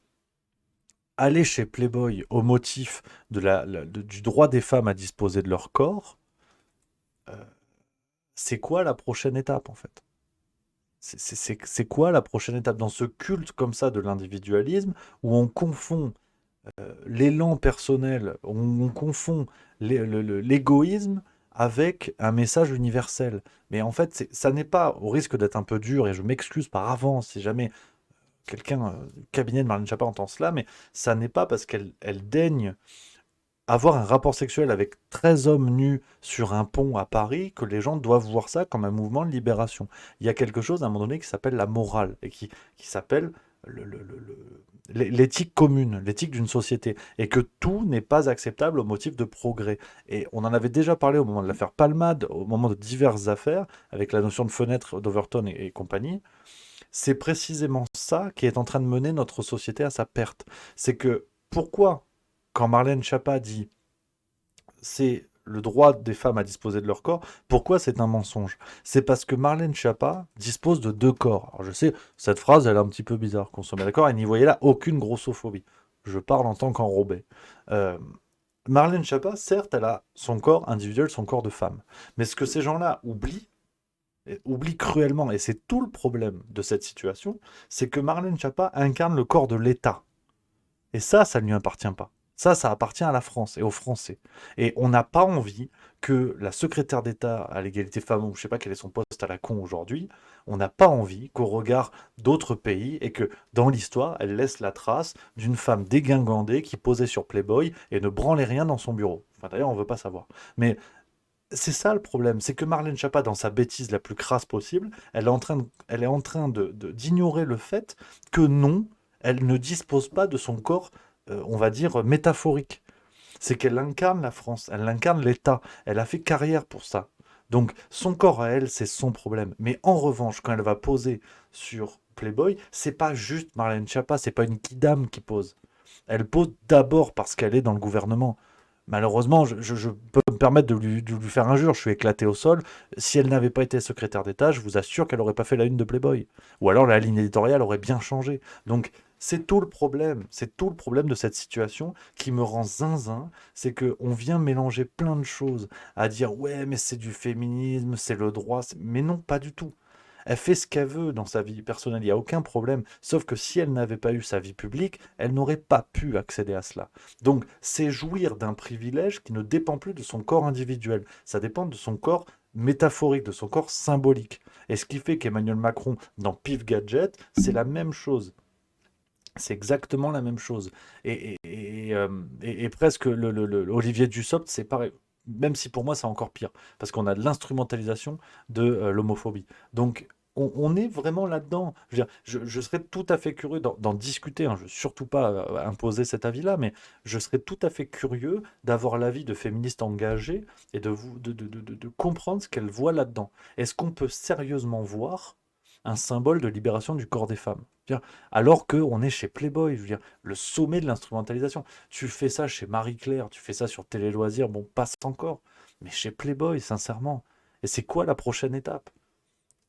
aller chez Playboy au motif du droit des femmes à disposer de leur corps, c'est quoi la prochaine étape en fait? C'est quoi la prochaine étape dans ce culte comme ça de l'individualisme où on confond l'élan personnel, on confond l'égoïsme avec un message universel. Mais en fait, ça n'est pas, au risque d'être un peu dur, et je m'excuse par avance si jamais quelqu'un du cabinet de Marlène Schiappa entend cela, mais ça n'est pas parce qu'elle daigne avoir un rapport sexuel avec 13 hommes nus sur un pont à Paris que les gens doivent voir ça comme un mouvement de libération. Il y a quelque chose à un moment donné qui s'appelle la morale et qui s'appelle l'éthique commune, l'éthique d'une société, et que tout n'est pas acceptable au motif de progrès. Et on en avait déjà parlé au moment de l'affaire Palmade, au moment de diverses affaires, avec la notion de fenêtre d'Overton et compagnie. C'est précisément ça qui est en train de mener notre société à sa perte. C'est que, pourquoi quand Marlène Schiappa dit c'est le droit des femmes à disposer de leur corps, pourquoi c'est un mensonge? C'est parce que Marlène Schiappa dispose de 2 corps. Alors je sais, cette phrase elle est un petit peu bizarre, qu'on soit bien d'accord, et n'y voyez là aucune grossophobie. Je parle en tant qu'enrobé. Marlène Schiappa, certes, elle a son corps individuel, son corps de femme. Mais ce que ces gens-là oublient cruellement, et c'est tout le problème de cette situation, c'est que Marlène Schiappa incarne le corps de l'État. Et ça ne lui appartient pas. Ça appartient à la France et aux Français. Et on n'a pas envie que la secrétaire d'État à l'égalité femmes-hommes, je ne sais pas quel est son poste à la con aujourd'hui, on n'a pas envie qu'au regard d'autres pays et que dans l'histoire, elle laisse la trace d'une femme dégingandée qui posait sur Playboy et ne branlait rien dans son bureau. Enfin d'ailleurs, on ne veut pas savoir. Mais c'est ça le problème, c'est que Marlène Schiappa, dans sa bêtise la plus crasse possible, elle est en train d'ignorer le fait que non, elle ne dispose pas de son corps, on va dire, métaphorique. C'est qu'elle incarne la France, elle incarne l'État, elle a fait carrière pour ça. Donc, son corps à elle, c'est son problème. Mais en revanche, quand elle va poser sur Playboy, c'est pas juste Marlène Schiappa, c'est pas une kidam qui pose. Elle pose d'abord parce qu'elle est dans le gouvernement. Malheureusement, je peux me permettre de lui faire injure, je suis éclaté au sol. Si elle n'avait pas été secrétaire d'État, je vous assure qu'elle n'aurait pas fait la une de Playboy. Ou alors la ligne éditoriale aurait bien changé. Donc c'est tout le problème. C'est tout le problème de cette situation qui me rend zinzin. C'est qu'on vient mélanger plein de choses à dire ouais, mais c'est du féminisme, c'est le droit. Mais non, pas du tout. Elle fait ce qu'elle veut dans sa vie personnelle, il n'y a aucun problème. Sauf que si elle n'avait pas eu sa vie publique, elle n'aurait pas pu accéder à cela. Donc, c'est jouir d'un privilège qui ne dépend plus de son corps individuel. Ça dépend de son corps métaphorique, de son corps symbolique. Et ce qui fait qu'Emmanuel Macron, dans Pif Gadget, c'est la même chose. C'est exactement la même chose. Et presque Olivier Dussopt, c'est pareil. Même si pour moi, c'est encore pire. Parce qu'on a de l'instrumentalisation de l'homophobie. Donc, on est vraiment là-dedans. Je veux dire, je serais tout à fait curieux d'en discuter. Hein. Je ne veux surtout pas imposer cet avis-là, mais je serais tout à fait curieux d'avoir l'avis de féministes engagées et de comprendre ce qu'elles voient là-dedans. Est-ce qu'on peut sérieusement voir un symbole de libération du corps des femmes? Alors qu'on est chez Playboy, je veux dire, le sommet de l'instrumentalisation. Tu fais ça chez Marie-Claire, tu fais ça sur Télé Loisirs, bon, passe encore. Mais chez Playboy, sincèrement. Et c'est quoi la prochaine étape?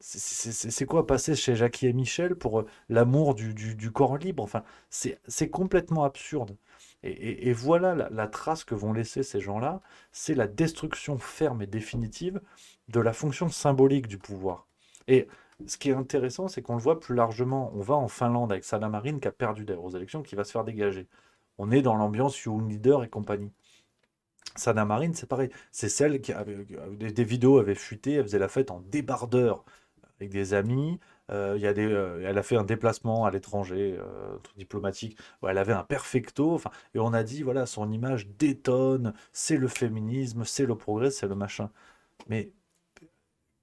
C'est quoi passer chez Jackie et Michel pour l'amour du corps libre? Enfin, c'est complètement absurde. Et voilà la trace que vont laisser ces gens-là, c'est la destruction ferme et définitive de la fonction symbolique du pouvoir. Et ce qui est intéressant, c'est qu'on le voit plus largement. On va en Finlande avec Sanna Marin qui a perdu d'ailleurs aux élections, qui va se faire dégager. On est dans l'ambiance Young Leader et compagnie. Sanna Marin, c'est pareil. C'est celle qui avait des vidéos avaient fuité, elle faisait la fête en débardeur avec des amis. Elle a fait un déplacement à l'étranger, diplomatique. Elle avait un perfecto. Enfin, et on a dit, voilà, son image détonne, c'est le féminisme, c'est le progrès, c'est le machin. Mais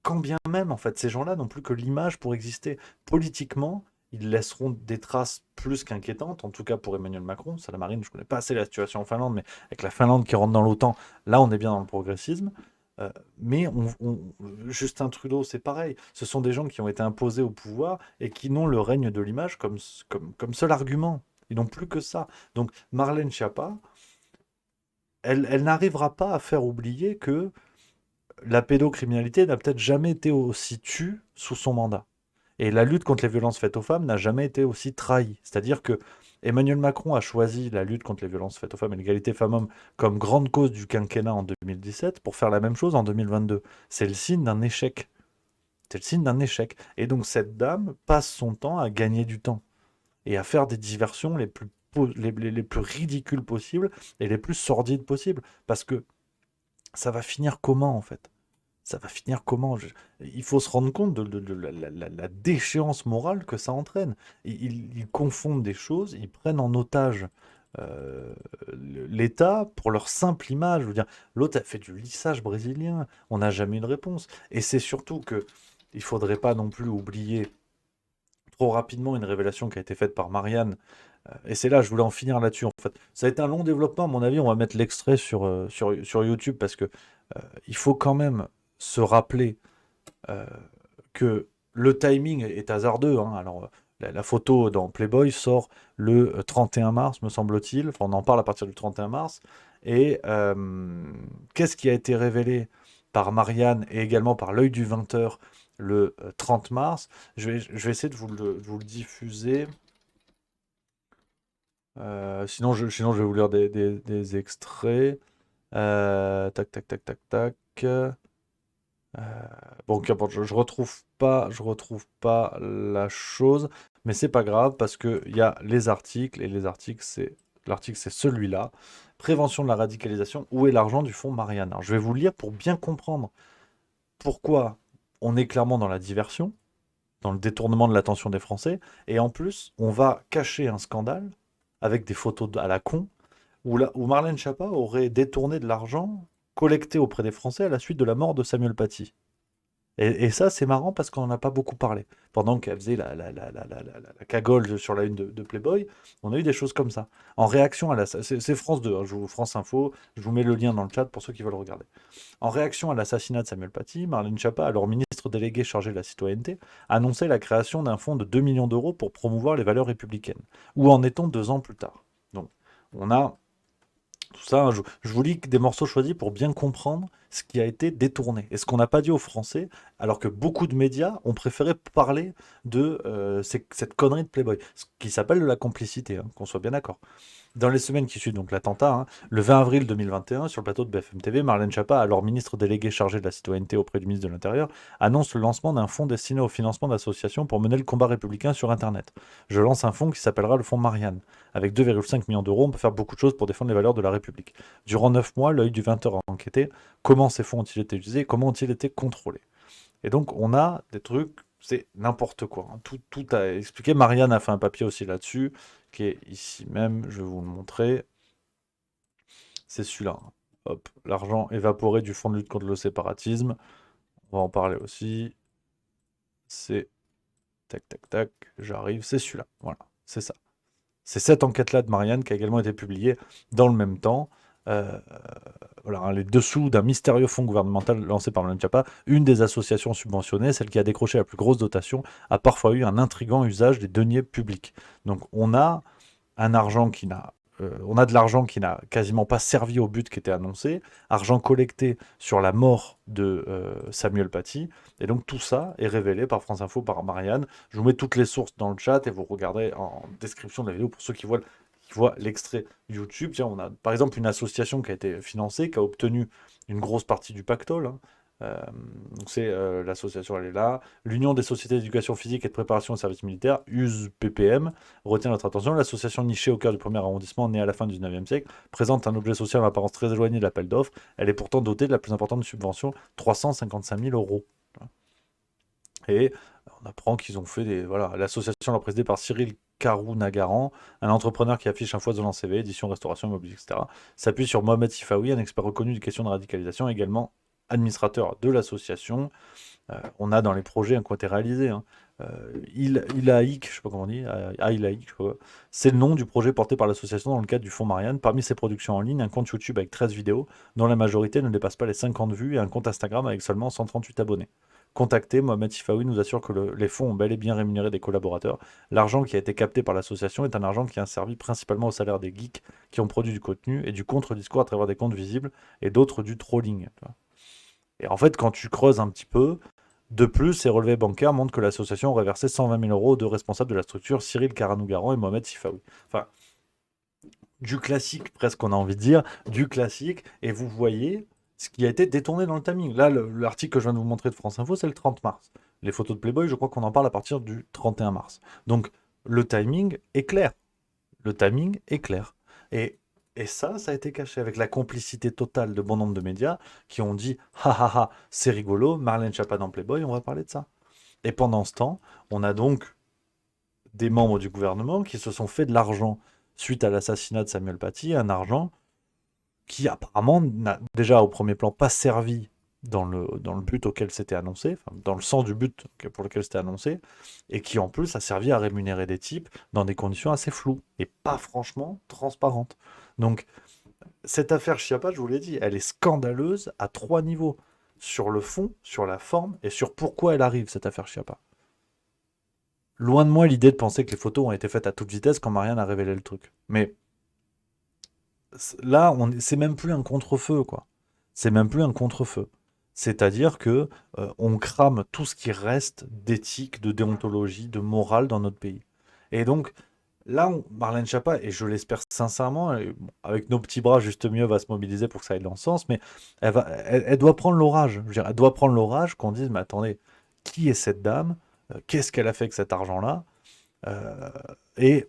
quand bien même, en fait, ces gens-là n'ont plus que l'image pour exister. Politiquement, ils laisseront des traces plus qu'inquiétantes, en tout cas pour Emmanuel Macron. Sanna Marin, je ne connais pas assez la situation en Finlande, mais avec la Finlande qui rentre dans l'OTAN, là, on est bien dans le progressisme. Mais Justin Trudeau, c'est pareil. Ce sont des gens qui ont été imposés au pouvoir et qui n'ont le règne de l'image comme seul argument. Ils n'ont plus que ça. Donc Marlène Schiappa, elle n'arrivera pas à faire oublier que la pédocriminalité n'a peut-être jamais été aussi tue sous son mandat. Et la lutte contre les violences faites aux femmes n'a jamais été aussi trahie. C'est-à-dire que Emmanuel Macron a choisi la lutte contre les violences faites aux femmes et l'égalité femmes-hommes comme grande cause du quinquennat en 2017 pour faire la même chose en 2022. C'est le signe d'un échec. C'est le signe d'un échec. Et donc cette dame passe son temps à gagner du temps et à faire des diversions les plus ridicules possibles et les plus sordides possibles. Parce que ça va finir comment en fait? Ça va finir comment? Il faut se rendre compte de la déchéance morale que ça entraîne. Ils confondent des choses, ils prennent en otage l'État pour leur simple image. Je veux dire, l'autre a fait du lissage brésilien, on n'a jamais eu de réponse. Et c'est surtout que il faudrait pas non plus oublier trop rapidement une révélation qui a été faite par Marianne. Et c'est là, je voulais en finir là-dessus en fait. Ça a été un long développement, à mon avis, on va mettre l'extrait sur YouTube parce que il faut quand même se rappeler que le timing est hasardeux. Hein. Alors, la photo dans Playboy sort le 31 mars, me semble-t-il. Enfin, on en parle à partir du 31 mars. Et qu'est-ce qui a été révélé par Marianne et également par l'œil du 20h le 30 mars? Je vais essayer de vous le diffuser. Sinon, je vais vous lire des extraits. Tac, tac, tac, tac, tac. Bon, qu'importe, je retrouve pas la chose, mais c'est pas grave parce que il y a les articles et l'article c'est celui-là. Prévention de la radicalisation. Où est l'argent du fonds Marianne? Alors, je vais vous le lire pour bien comprendre pourquoi on est clairement dans la diversion, dans le détournement de l'attention des Français, et en plus on va cacher un scandale avec des photos à la con où Marlène Schiappa aurait détourné de l'argent collecté auprès des Français à la suite de la mort de Samuel Paty. Et ça, c'est marrant parce qu'on n'en a pas beaucoup parlé. Pendant qu'elle faisait la cagole sur la une de Playboy, on a eu des choses comme ça. En réaction à la... C'est France 2, hein, France Info, je vous mets le lien dans le chat pour ceux qui veulent regarder. En réaction à l'assassinat de Samuel Paty, Marlène Schiappa, alors ministre déléguée chargée de la citoyenneté, annonçait la création d'un fonds de 2 millions d'euros pour promouvoir les valeurs républicaines. Où en est-on 2 ans plus tard? Donc, on a tout ça, hein, je vous lis des morceaux choisis pour bien comprendre ce qui a été détourné et ce qu'on n'a pas dit aux Français, alors que beaucoup de médias ont préféré parler de cette connerie de Playboy, ce qui s'appelle de la complicité, hein, qu'on soit bien d'accord. Dans les semaines qui suivent donc l'attentat, hein, le 20 avril 2021, sur le plateau de BFM TV, Marlène Schiappa, alors ministre déléguée chargée de la citoyenneté auprès du ministre de l'Intérieur, annonce le lancement d'un fonds destiné au financement d'associations pour mener le combat républicain sur Internet. Je lance un fonds qui s'appellera le fonds Marianne. Avec 2,5 millions d'euros, on peut faire beaucoup de choses pour défendre les valeurs de la République. Durant 9 mois, l'œil du 20h a enquêté comment ces fonds ont-ils été utilisés, comment ont-ils été contrôlés. Et donc, on a des trucs, c'est n'importe quoi, hein. Tout a expliqué. Marianne a fait un papier aussi là-dessus, qui est ici même, je vais vous le montrer. C'est celui-là. Hop, l'argent évaporé du fonds de lutte contre le séparatisme. On va en parler aussi. C'est... Tac, tac, tac, j'arrive. C'est celui-là. Voilà, c'est ça. C'est cette enquête-là de Marianne qui a également été publiée dans le même temps. Voilà, hein, les dessous d'un mystérieux fonds gouvernemental lancé par Marlène Schiappa, une des associations subventionnées, celle qui a décroché la plus grosse dotation, a parfois eu un intrigant usage des deniers publics. Donc on a un argent qui n'a... on a de l'argent qui n'a quasiment pas servi au but qui était annoncé, argent collecté sur la mort de Samuel Paty, et donc tout ça est révélé par France Info, par Marianne. Je vous mets toutes les sources dans le chat et vous regarderez en description de la vidéo pour ceux qui voient l'extrait YouTube. Tiens, on a par exemple une association qui a été financée, qui a obtenu une grosse partie du pactole, hein. Donc c'est l'association, elle est là. L'Union des sociétés d'éducation physique et de préparation au service militaire, USPPM, retient notre attention. L'association nichée au cœur du 1er arrondissement, née à la fin du 19e siècle, présente un objet social en apparence très éloigné de l'appel d'offres. Elle est pourtant dotée de la plus importante subvention, 355 000 euros. Et on apprend qu'ils ont fait des... Voilà, l'association est présidée par Cyril Karou-Nagaran, un entrepreneur qui affiche un foisonnant CV, édition, restauration, immobilier, etc. S'appuie sur Mohamed Sifaoui, un expert reconnu des questions de radicalisation, également administrateur de l'association. On a dans les projets qui ont été réalisés, hein, Ilaïk, je sais pas comment on dit, Ilaïk, c'est le nom du projet porté par l'association dans le cadre du fonds Marianne. Parmi ses productions en ligne, un compte YouTube avec 13 vidéos, dont la majorité ne dépasse pas les 50 vues, et un compte Instagram avec seulement 138 abonnés. Contacté, Mohamed Sifaoui nous assure que les fonds ont bel et bien rémunéré des collaborateurs. L'argent qui a été capté par l'association est un argent qui a servi principalement au salaire des geeks qui ont produit du contenu et du contre-discours à travers des comptes visibles et d'autres du trolling. Et en fait, quand tu creuses un petit peu, de plus, ces relevés bancaires montrent que l'association aurait versé 120 000 euros aux 2 responsables de la structure, Cyril Karou-Nagaran et Mohamed Sifaoui. Enfin, du classique, presque, on a envie de dire, du classique, et vous voyez ce qui a été détourné dans le timing. Là, l'article que je viens de vous montrer de France Info, c'est le 30 mars. Les photos de Playboy, je crois qu'on en parle à partir du 31 mars. Donc, le timing est clair. Le timing est clair. Et ça a été caché avec la complicité totale de bon nombre de médias qui ont dit « Ha ha ha, c'est rigolo, Marlène Schiappa dans Playboy, on va parler de ça. » Et pendant ce temps, on a donc des membres du gouvernement qui se sont fait de l'argent suite à l'assassinat de Samuel Paty, un argent qui apparemment n'a déjà au premier plan pas servi dans le but auquel c'était annoncé, enfin, dans le sens du but pour lequel c'était annoncé, et qui en plus a servi à rémunérer des types dans des conditions assez floues et pas franchement transparentes. Donc cette affaire Schiappa, je vous l'ai dit, elle est scandaleuse à 3 niveaux. Sur le fond, sur la forme et sur pourquoi elle arrive, cette affaire Schiappa. Loin de moi l'idée de penser que les photos ont été faites à toute vitesse quand Marianne a révélé le truc. Mais là, c'est même plus un contre-feu, quoi. C'est même plus un contre-feu. C'est-à-dire que on crame tout ce qui reste d'éthique, de déontologie, de morale dans notre pays. Et donc, là, Marlène Schiappa, et je l'espère sincèrement, avec nos petits bras, juste mieux, va se mobiliser pour que ça aille dans le sens, mais elle doit prendre l'orage. Je veux dire, elle doit prendre l'orage qu'on dise, mais attendez, qui est cette dame? Qu'est-ce qu'elle a fait avec cet argent-là? Et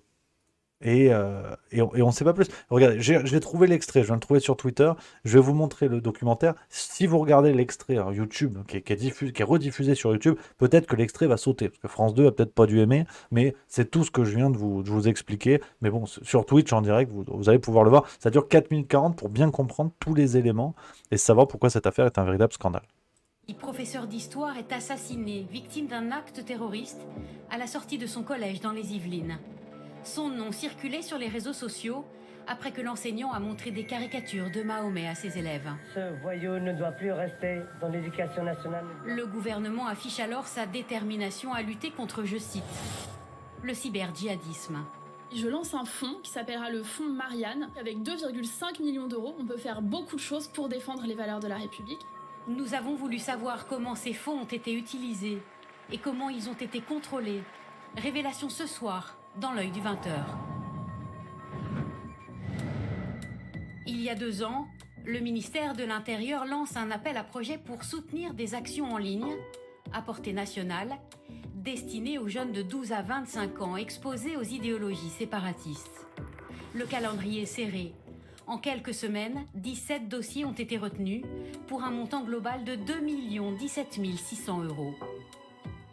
on ne sait pas plus. Regardez, j'ai trouvé l'extrait, je viens de le trouver sur Twitter, je vais vous montrer le documentaire. Si vous regardez l'extrait YouTube qui est rediffusé sur YouTube, peut-être que l'extrait va sauter, parce que France 2 a peut-être pas dû aimer, mais c'est tout ce que je viens de vous expliquer. Mais bon, sur Twitch en direct, vous allez pouvoir le voir. Ça dure 4 minutes 40 pour bien comprendre tous les éléments et savoir pourquoi cette affaire est un véritable scandale. Professeur d'histoire est assassiné, victime d'un acte terroriste, à la sortie de son collège dans les Yvelines. Son nom circulait sur les réseaux sociaux après que l'enseignant a montré des caricatures de Mahomet à ses élèves. Ce voyou ne doit plus rester dans l'éducation nationale. Le gouvernement affiche alors sa détermination à lutter contre, je cite, le cyber-djihadisme. Je lance un fonds qui s'appellera le fonds Marianne. Avec 2,5 millions d'euros, on peut faire beaucoup de choses pour défendre les valeurs de la République. Nous avons voulu savoir comment ces fonds ont été utilisés et comment ils ont été contrôlés. Révélation ce soir, dans l'œil du 20h. Il y a 2 ans, le ministère de l'Intérieur lance un appel à projet pour soutenir des actions en ligne, à portée nationale, destinées aux jeunes de 12 à 25 ans exposés aux idéologies séparatistes. Le calendrier est serré. En quelques semaines, 17 dossiers ont été retenus pour un montant global de 2 17 600 €.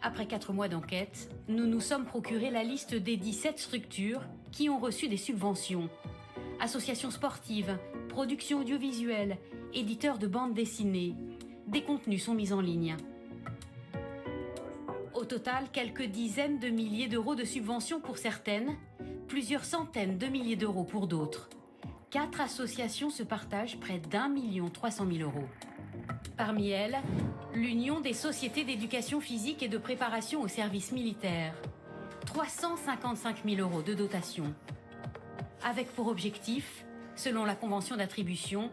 Après 4 mois d'enquête, nous nous sommes procuré la liste des 17 structures qui ont reçu des subventions. Associations sportives, productions audiovisuelles, éditeurs de bandes dessinées. Des contenus sont mis en ligne. Au total, quelques dizaines de milliers d'euros de subventions pour certaines, plusieurs centaines de milliers d'euros pour d'autres. 4 associations se partagent près d'1 300 000 €. Parmi elles, l'Union des sociétés d'éducation physique et de préparation au service militaire. 355 000 € de dotation. Avec pour objectif, selon la convention d'attribution,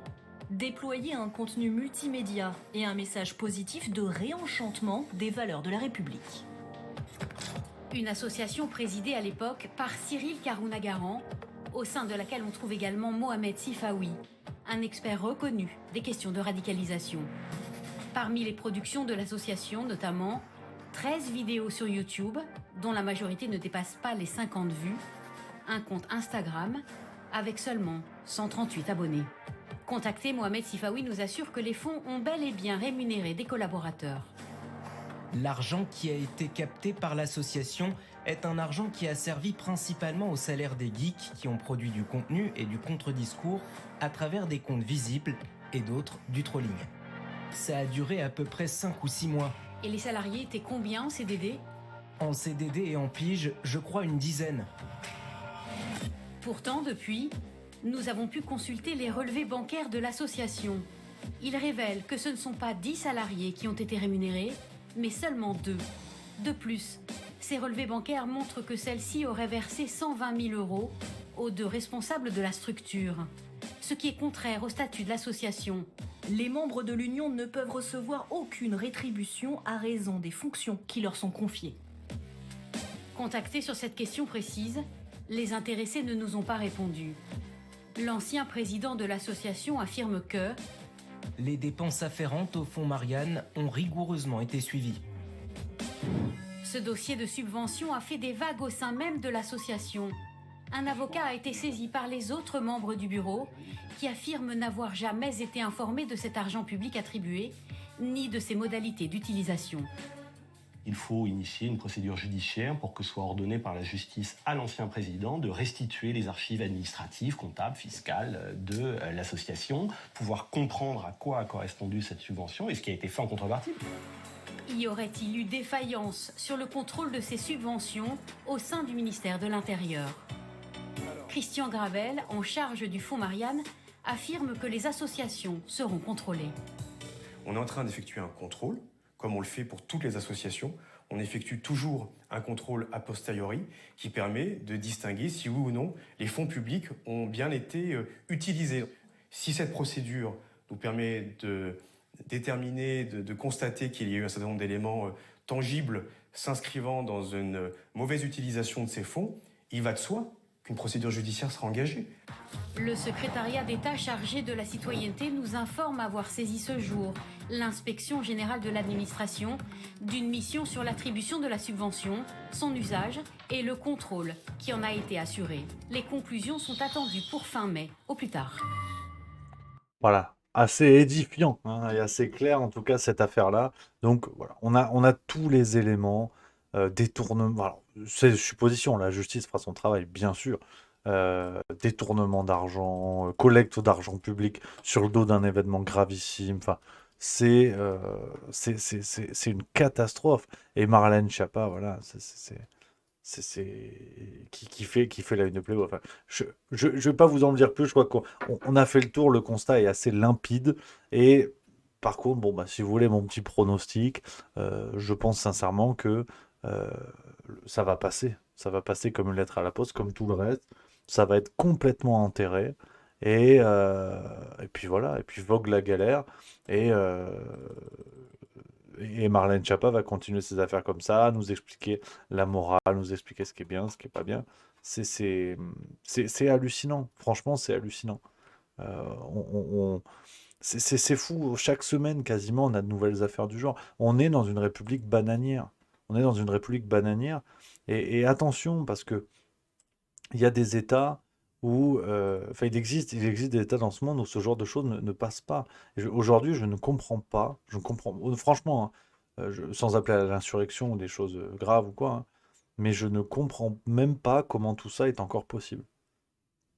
déployer un contenu multimédia et un message positif de réenchantement des valeurs de la République. Une association présidée à l'époque par Cyril Karounagaran, au sein de laquelle on trouve également Mohamed Sifaoui, un expert reconnu des questions de radicalisation. Parmi les productions de l'association, notamment 13 vidéos sur YouTube, dont la majorité ne dépasse pas les 50 vues, un compte Instagram avec seulement 138 abonnés. Contacté, Mohamed Sifaoui nous assure que les fonds ont bel et bien rémunéré des collaborateurs. L'argent qui a été capté par l'association est un argent qui a servi principalement au salaire des geeks qui ont produit du contenu et du contre-discours à travers des comptes visibles et d'autres du trolling. Ça a duré à peu près 5 ou 6 mois. Et les salariés étaient combien en CDD ? En CDD et en pige, je crois une dizaine. Pourtant, depuis, nous avons pu consulter les relevés bancaires de l'association. Ils révèlent que ce ne sont pas 10 salariés qui ont été rémunérés, mais seulement 2. De plus, ces relevés bancaires montrent que celle-ci aurait versé 120 000 € aux 2 responsables de la structure, ce qui est contraire au statut de l'association. Les membres de l'Union ne peuvent recevoir aucune rétribution à raison des fonctions qui leur sont confiées. Contactés sur cette question précise, les intéressés ne nous ont pas répondu. L'ancien président de l'association affirme que les dépenses afférentes au fonds Marianne ont rigoureusement été suivies. Ce dossier de subvention a fait des vagues au sein même de l'association. Un avocat a été saisi par les autres membres du bureau qui affirment n'avoir jamais été informés de cet argent public attribué, ni de ses modalités d'utilisation. Il faut initier une procédure judiciaire pour que soit ordonné par la justice à l'ancien président de restituer les archives administratives, comptables, fiscales de l'association, pouvoir comprendre à quoi a correspondu cette subvention et ce qui a été fait en contrepartie. Y aurait-il eu défaillance sur le contrôle de ces subventions au sein du ministère de l'Intérieur ? Christian Gravel, en charge du fonds Marianne, affirme que les associations seront contrôlées. On est en train d'effectuer un contrôle, comme on le fait pour toutes les associations. On effectue toujours un contrôle a posteriori qui permet de distinguer si oui ou non les fonds publics ont bien été utilisés. Si cette procédure nous permet de déterminer, de constater qu'il y a eu un certain nombre d'éléments tangibles s'inscrivant dans une mauvaise utilisation de ces fonds, il va de soi qu'une procédure judiciaire sera engagée. Le secrétariat d'État chargé de la citoyenneté nous informe avoir saisi ce jour l'inspection générale de l'administration d'une mission sur l'attribution de la subvention, son usage et le contrôle qui en a été assuré. Les conclusions sont attendues pour fin mai, au plus tard. Voilà, assez édifiant et assez clair en tout cas cette affaire-là. Donc voilà, on a tous les éléments, détournement, alors, c'est supposition, la justice fera son travail bien sûr, détournement d'argent, collecte d'argent public sur le dos d'un événement gravissime, enfin c'est une catastrophe. Et Marlène Schiappa, voilà, qui fait la une de Playboy. Enfin, je vais pas vous en dire plus, je crois qu'on a fait le tour, le constat est assez limpide. Et par contre, bon, bah, si vous voulez mon petit pronostic, je pense sincèrement que euh, ça va passer. Ça va passer comme une lettre à la poste, comme tout le reste. Ça va être complètement enterré. Et puis voilà, et puis vogue la galère. Et, euh, et Marlène Schiappa va continuer ses affaires comme ça, nous expliquer la morale, nous expliquer ce qui est bien, ce qui est pas bien. C'est c'est- c'est hallucinant. Franchement, c'est hallucinant. C'est fou. Chaque semaine, quasiment, on a de nouvelles affaires du genre. On est dans une république bananière. On est dans une république bananière. Et attention, parce que il y a des États où, enfin, il existe des États dans ce monde où ce genre de choses ne passe pas. Aujourd'hui, je ne comprends pas, franchement, hein, sans appeler à l'insurrection ou des choses graves ou quoi, hein, mais je ne comprends même pas comment tout ça est encore possible.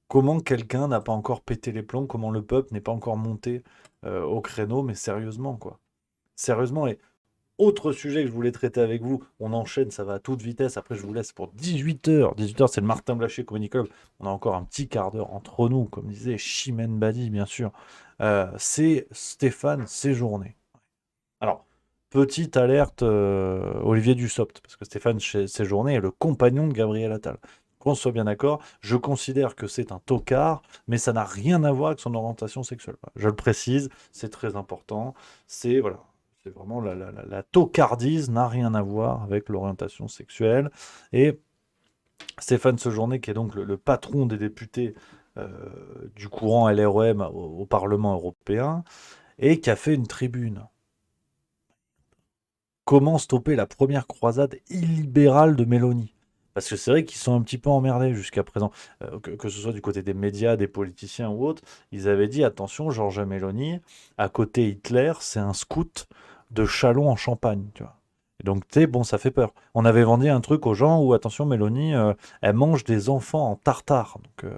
Comment quelqu'un n'a pas encore pété les plombs, comment le peuple n'est pas encore monté au créneau, mais sérieusement, quoi. Sérieusement, et autre sujet que je voulais traiter avec vous, on enchaîne, ça va à toute vitesse, après je vous laisse pour 18h. 18h, c'est le Martin Blachier Comedy Club. On a encore un petit quart d'heure entre nous, comme disait Chimène Badi, bien sûr. C'est Stéphane Séjourné. Alors, petite alerte Olivier Dussopt, parce que Stéphane Séjourné est le compagnon de Gabriel Attal. Qu'on soit bien d'accord, je considère que c'est un tocard, mais ça n'a rien à voir avec son orientation sexuelle. Voilà, je le précise, c'est très important. C'est voilà, c'est vraiment la tocardise n'a rien à voir avec l'orientation sexuelle. Et Stéphane Séjourné, qui est donc le patron des députés du courant LREM au Parlement européen, et qui a fait une tribune. Comment stopper la première croisade illibérale de Mélanie? Parce que c'est vrai qu'ils sont un petit peu emmerdés jusqu'à présent, que ce soit du côté des médias, des politiciens ou autres. Ils avaient dit, attention, Giorgia Meloni, à côté Hitler, c'est un scout de Châlons en Champagne, tu vois. Et donc, tu sais, bon, ça fait peur. On avait vendu un truc aux gens où, attention, Mélanie, elle mange des enfants en tartare. Donc,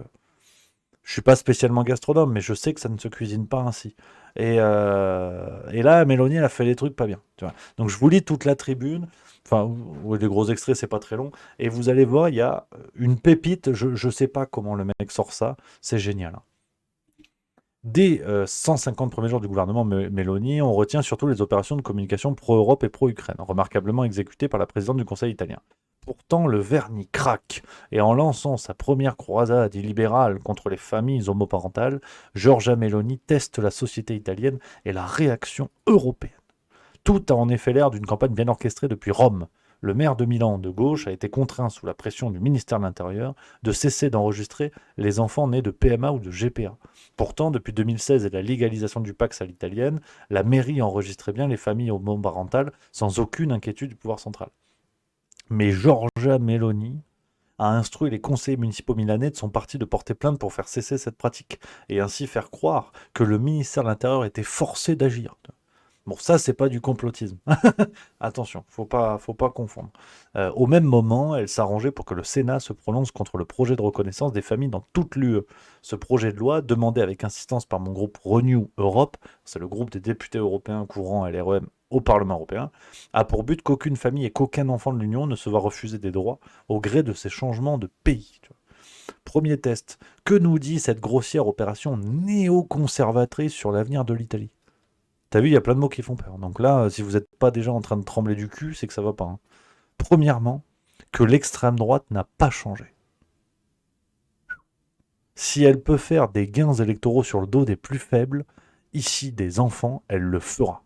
je suis pas spécialement gastronome, mais je sais que ça ne se cuisine pas ainsi. Et là, Mélanie, elle a fait des trucs pas bien, tu vois. Donc, je vous lis toute la tribune. Enfin, les gros extraits, c'est pas très long. Et vous allez voir, il y a une pépite. Je sais pas comment le mec sort ça. C'est génial, hein. Dès 150 premiers jours du gouvernement Meloni, on retient surtout les opérations de communication pro-Europe et pro-Ukraine, remarquablement exécutées par la présidente du Conseil italien. Pourtant, le vernis craque, et en lançant sa première croisade illibérale contre les familles homoparentales, Giorgia Meloni teste la société italienne et la réaction européenne. Tout a en effet l'air d'une campagne bien orchestrée depuis Rome. Le maire de Milan, de gauche, a été contraint sous la pression du ministère de l'Intérieur de cesser d'enregistrer les enfants nés de PMA ou de GPA. Pourtant, depuis 2016 et la légalisation du Pax à l'italienne, la mairie enregistrait bien les familles homoparentales sans aucune inquiétude du pouvoir central. Mais Giorgia Meloni a instruit les conseillers municipaux milanais de son parti de porter plainte pour faire cesser cette pratique et ainsi faire croire que le ministère de l'Intérieur était forcé d'agir. Bon, ça, c'est pas du complotisme. Attention, faut pas confondre. Au même moment, elle s'arrangeait pour que le Sénat se prononce contre le projet de reconnaissance des familles dans toute l'UE. Ce projet de loi, demandé avec insistance par mon groupe Renew Europe, c'est le groupe des députés européens courant LREM au Parlement européen, a pour but qu'aucune famille et qu'aucun enfant de l'Union ne se voit refuser des droits au gré de ces changements de pays. Premier test. Que nous dit cette grossière opération néoconservatrice sur l'avenir de l'Italie? T'as vu, il y a plein de mots qui font peur. Donc là, si vous n'êtes pas déjà en train de trembler du cul, c'est que ça va pas, hein. Premièrement, que l'extrême droite n'a pas changé. Si elle peut faire des gains électoraux sur le dos des plus faibles, ici des enfants, elle le fera.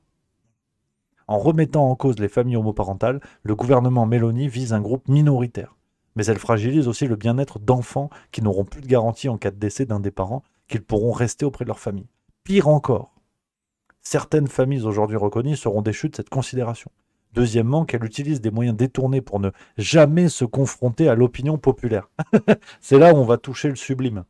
En remettant en cause les familles homoparentales, le gouvernement Meloni vise un groupe minoritaire. Mais elle fragilise aussi le bien-être d'enfants qui n'auront plus de garantie en cas de décès d'un des parents, qu'ils pourront rester auprès de leur famille. Pire encore, certaines familles aujourd'hui reconnues seront déchues de cette considération. Deuxièmement, qu'elle utilise des moyens détournés pour ne jamais se confronter à l'opinion populaire. C'est là où on va toucher le sublime.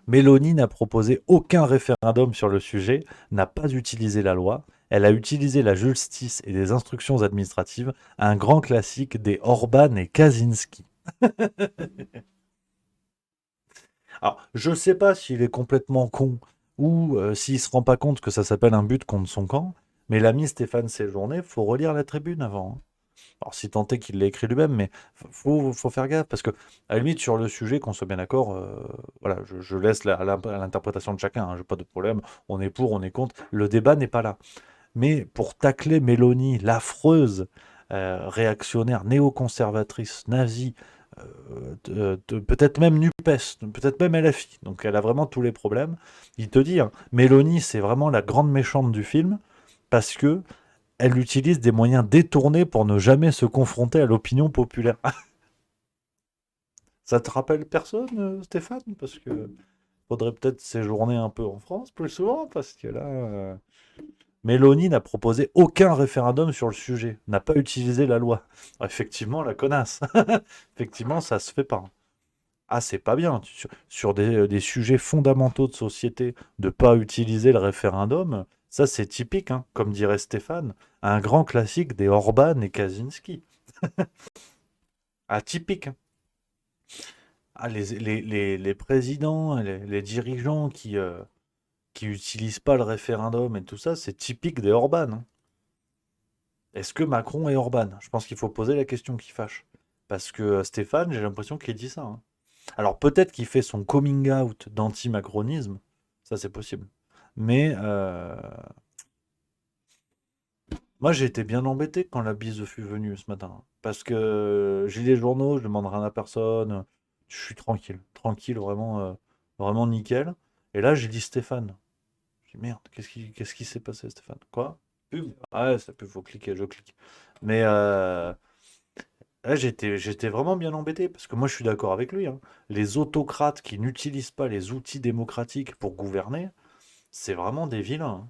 Meloni n'a proposé aucun référendum sur le sujet, n'a pas utilisé la loi, elle a utilisé la justice et des instructions administratives, un grand classique des Orban et Kaczynski. Alors, je ne sais pas s'il est complètement con ou s'il se rend pas compte que ça s'appelle un but contre son camp, mais l'ami Stéphane Séjourné, faut relire la tribune avant, hein. Alors, si tant est qu'il l'a écrit lui-même, mais faut faire gaffe, parce que, à la limite, sur le sujet, qu'on soit bien d'accord, voilà, je laisse à l'interprétation de chacun, hein, j'ai pas de problème, on est pour, on est contre, le débat n'est pas là. Mais pour tacler Mélanie, l'affreuse réactionnaire, néoconservatrice, nazie, peut-être même NUPES, peut-être même LFI, donc elle a vraiment tous les problèmes, il te dit, hein, Mélanie, c'est vraiment la grande méchante du film, parce que elle utilise des moyens détournés pour ne jamais se confronter à l'opinion populaire. Ça te rappelle personne, Stéphane? Parce que faudrait peut-être séjourner un peu en France plus souvent, parce que là, Mélanie n'a proposé aucun référendum sur le sujet, n'a pas utilisé la loi. Alors, effectivement, la connasse. Effectivement, ça se fait pas. Ah, c'est pas bien. Sur des sujets fondamentaux de société, de pas utiliser le référendum, ça c'est typique, hein, comme dirait Stéphane, un grand classique des Orban et Kaczynski. Atypique. Hein. Ah, les présidents, les dirigeants qui utilisent pas le référendum et tout ça, c'est typique des Orban. Hein. Est-ce que Macron est Orban? Je pense qu'il faut poser la question qui fâche. Parce que Stéphane, j'ai l'impression qu'il dit ça. Hein. Alors peut-être qu'il fait son coming out d'anti-macronisme, ça c'est possible. Mais moi j'ai été bien embêté quand la bise fut venue ce matin. Parce que j'ai les journaux, je demande rien à personne, je suis tranquille, vraiment, vraiment nickel. Et là j'ai dit Stéphane. Je dis merde, qu'est-ce qui s'est passé Stéphane? Quoi? Pub? Ah ouais, ça pub, faut cliquer, je clique. Mais là, j'étais vraiment bien embêté, parce que moi je suis d'accord avec lui. Hein. Les autocrates qui n'utilisent pas les outils démocratiques pour gouverner, c'est vraiment des vilains. Hein.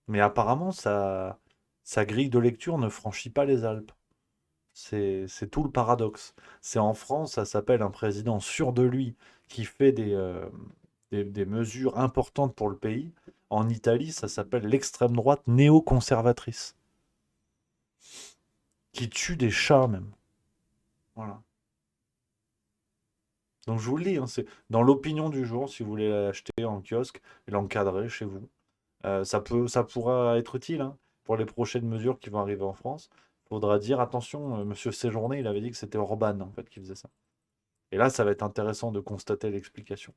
Mais apparemment, sa grille de lecture ne franchit pas les Alpes. C'est tout le paradoxe. C'est en France, ça s'appelle un président sûr de lui qui fait des mesures importantes pour le pays. En Italie, ça s'appelle l'extrême droite néoconservatrice. Qui tue des chats même. Voilà. Donc je vous le dis, hein, c'est dans l'opinion du jour, si vous voulez l'acheter en kiosque et l'encadrer chez vous. Ça pourra être utile hein, pour les prochaines mesures qui vont arriver en France. Il faudra dire, attention, Monsieur Séjourné, il avait dit que c'était Orban en fait qui faisait ça. Et là, ça va être intéressant de constater l'explication,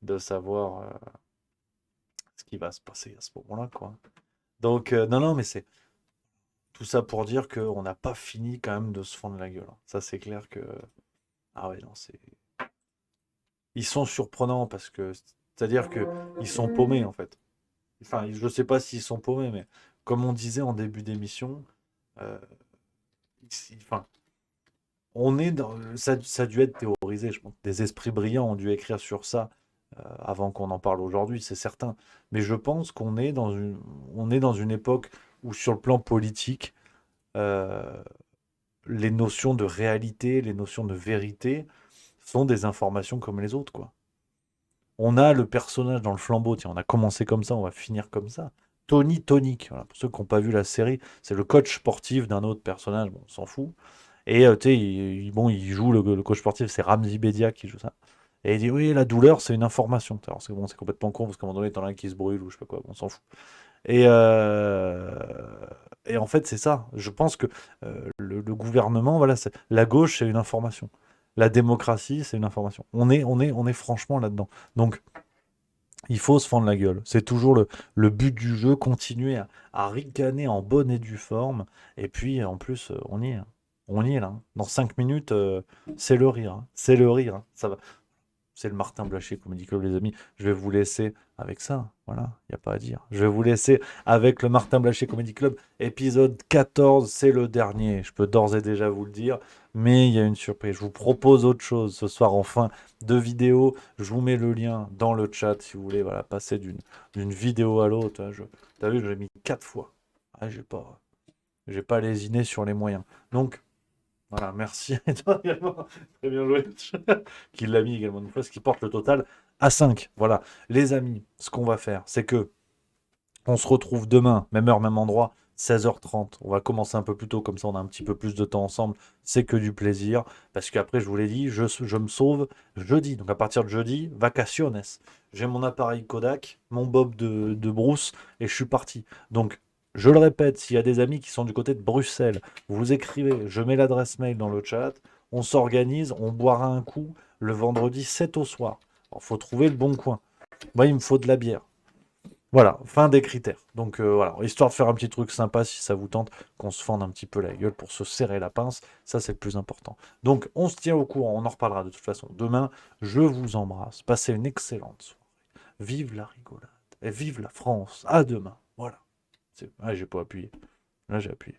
de savoir ce qui va se passer à ce moment-là, quoi. Donc, non, mais c'est tout ça pour dire qu'on n'a pas fini quand même de se fendre la gueule. Hein. Ça, c'est clair que... Ah ouais, non, c'est... Ils sont surprenants parce que... C'est-à-dire qu'ils sont paumés, en fait. Enfin, je sais pas s'ils sont paumés, mais comme on disait en début d'émission, enfin, on est dans... Ça a dû être théorisé, je pense. Des esprits brillants ont dû écrire sur ça avant qu'on en parle aujourd'hui, c'est certain. Mais je pense qu'on est dans une époque où, sur le plan politique, les notions de réalité, les notions de vérité sont des informations comme les autres, quoi. On a le personnage dans le flambeau, tiens, on a commencé comme ça, on va finir comme ça. Tony Tonic, voilà, pour ceux qui n'ont pas vu la série, c'est le coach sportif d'un autre personnage, bon, on s'en fout. Et tu sais, il joue le coach sportif, c'est Ramzi Bedia qui joue ça. Et il dit oui, la douleur, c'est une information. Alors c'est bon, c'est complètement con parce qu'à un moment donné, t'en as un qui se brûle ou je sais pas quoi, on s'en fout. Et en fait, c'est ça. Je pense que le gouvernement, voilà, la gauche, c'est une information. La démocratie, c'est une information. On est franchement là-dedans. Donc, il faut se fendre la gueule. C'est toujours le but du jeu, continuer à ricaner en bonne et due forme. Et puis, en plus, on y est. Hein. On y est là. Hein. Dans 5 minutes, c'est le rire. Hein. C'est le rire. Hein. Ça va. C'est le Martin Blachier Comedy Club, les amis. Je vais vous laisser avec ça. Voilà, il n'y a pas à dire. Je vais vous laisser avec le Martin Blachier Comedy Club. Épisode 14, c'est le dernier. Je peux d'ores et déjà vous le dire. Mais il y a une surprise. Je vous propose autre chose ce soir en fin de vidéo. Je vous mets le lien dans le chat si vous voulez voilà, passer d'une vidéo à l'autre. T'as vu, je l'ai mis 4 fois. Ah, j'ai pas lésiné sur les moyens. Donc, voilà, merci. Et toi également, très bien joué. Qui l'a mis également une fois, ce qui porte le total à 5. Voilà, les amis, ce qu'on va faire, c'est que on se retrouve demain, même heure, même endroit, 16h30. On va commencer un peu plus tôt, comme ça on a un petit peu plus de temps ensemble. C'est que du plaisir. Parce qu'après, je vous l'ai dit, je me sauve jeudi. Donc à partir de jeudi, vacaciones. J'ai mon appareil Kodak, mon bob de brousse, et je suis parti. Donc, je le répète, s'il y a des amis qui sont du côté de Bruxelles, vous écrivez, je mets l'adresse mail dans le chat, on s'organise, on boira un coup le vendredi 7 au soir. Il faut trouver le bon coin. Moi, il me faut de la bière. Voilà, fin des critères. Donc voilà, histoire de faire un petit truc sympa, si ça vous tente, qu'on se fende un petit peu la gueule pour se serrer la pince, ça c'est le plus important. Donc on se tient au courant, on en reparlera de toute façon demain. Je vous embrasse, passez une excellente soirée. Vive la rigolade et vive la France. À demain. Voilà. Ah, j'ai pas appuyé. Là j'ai appuyé.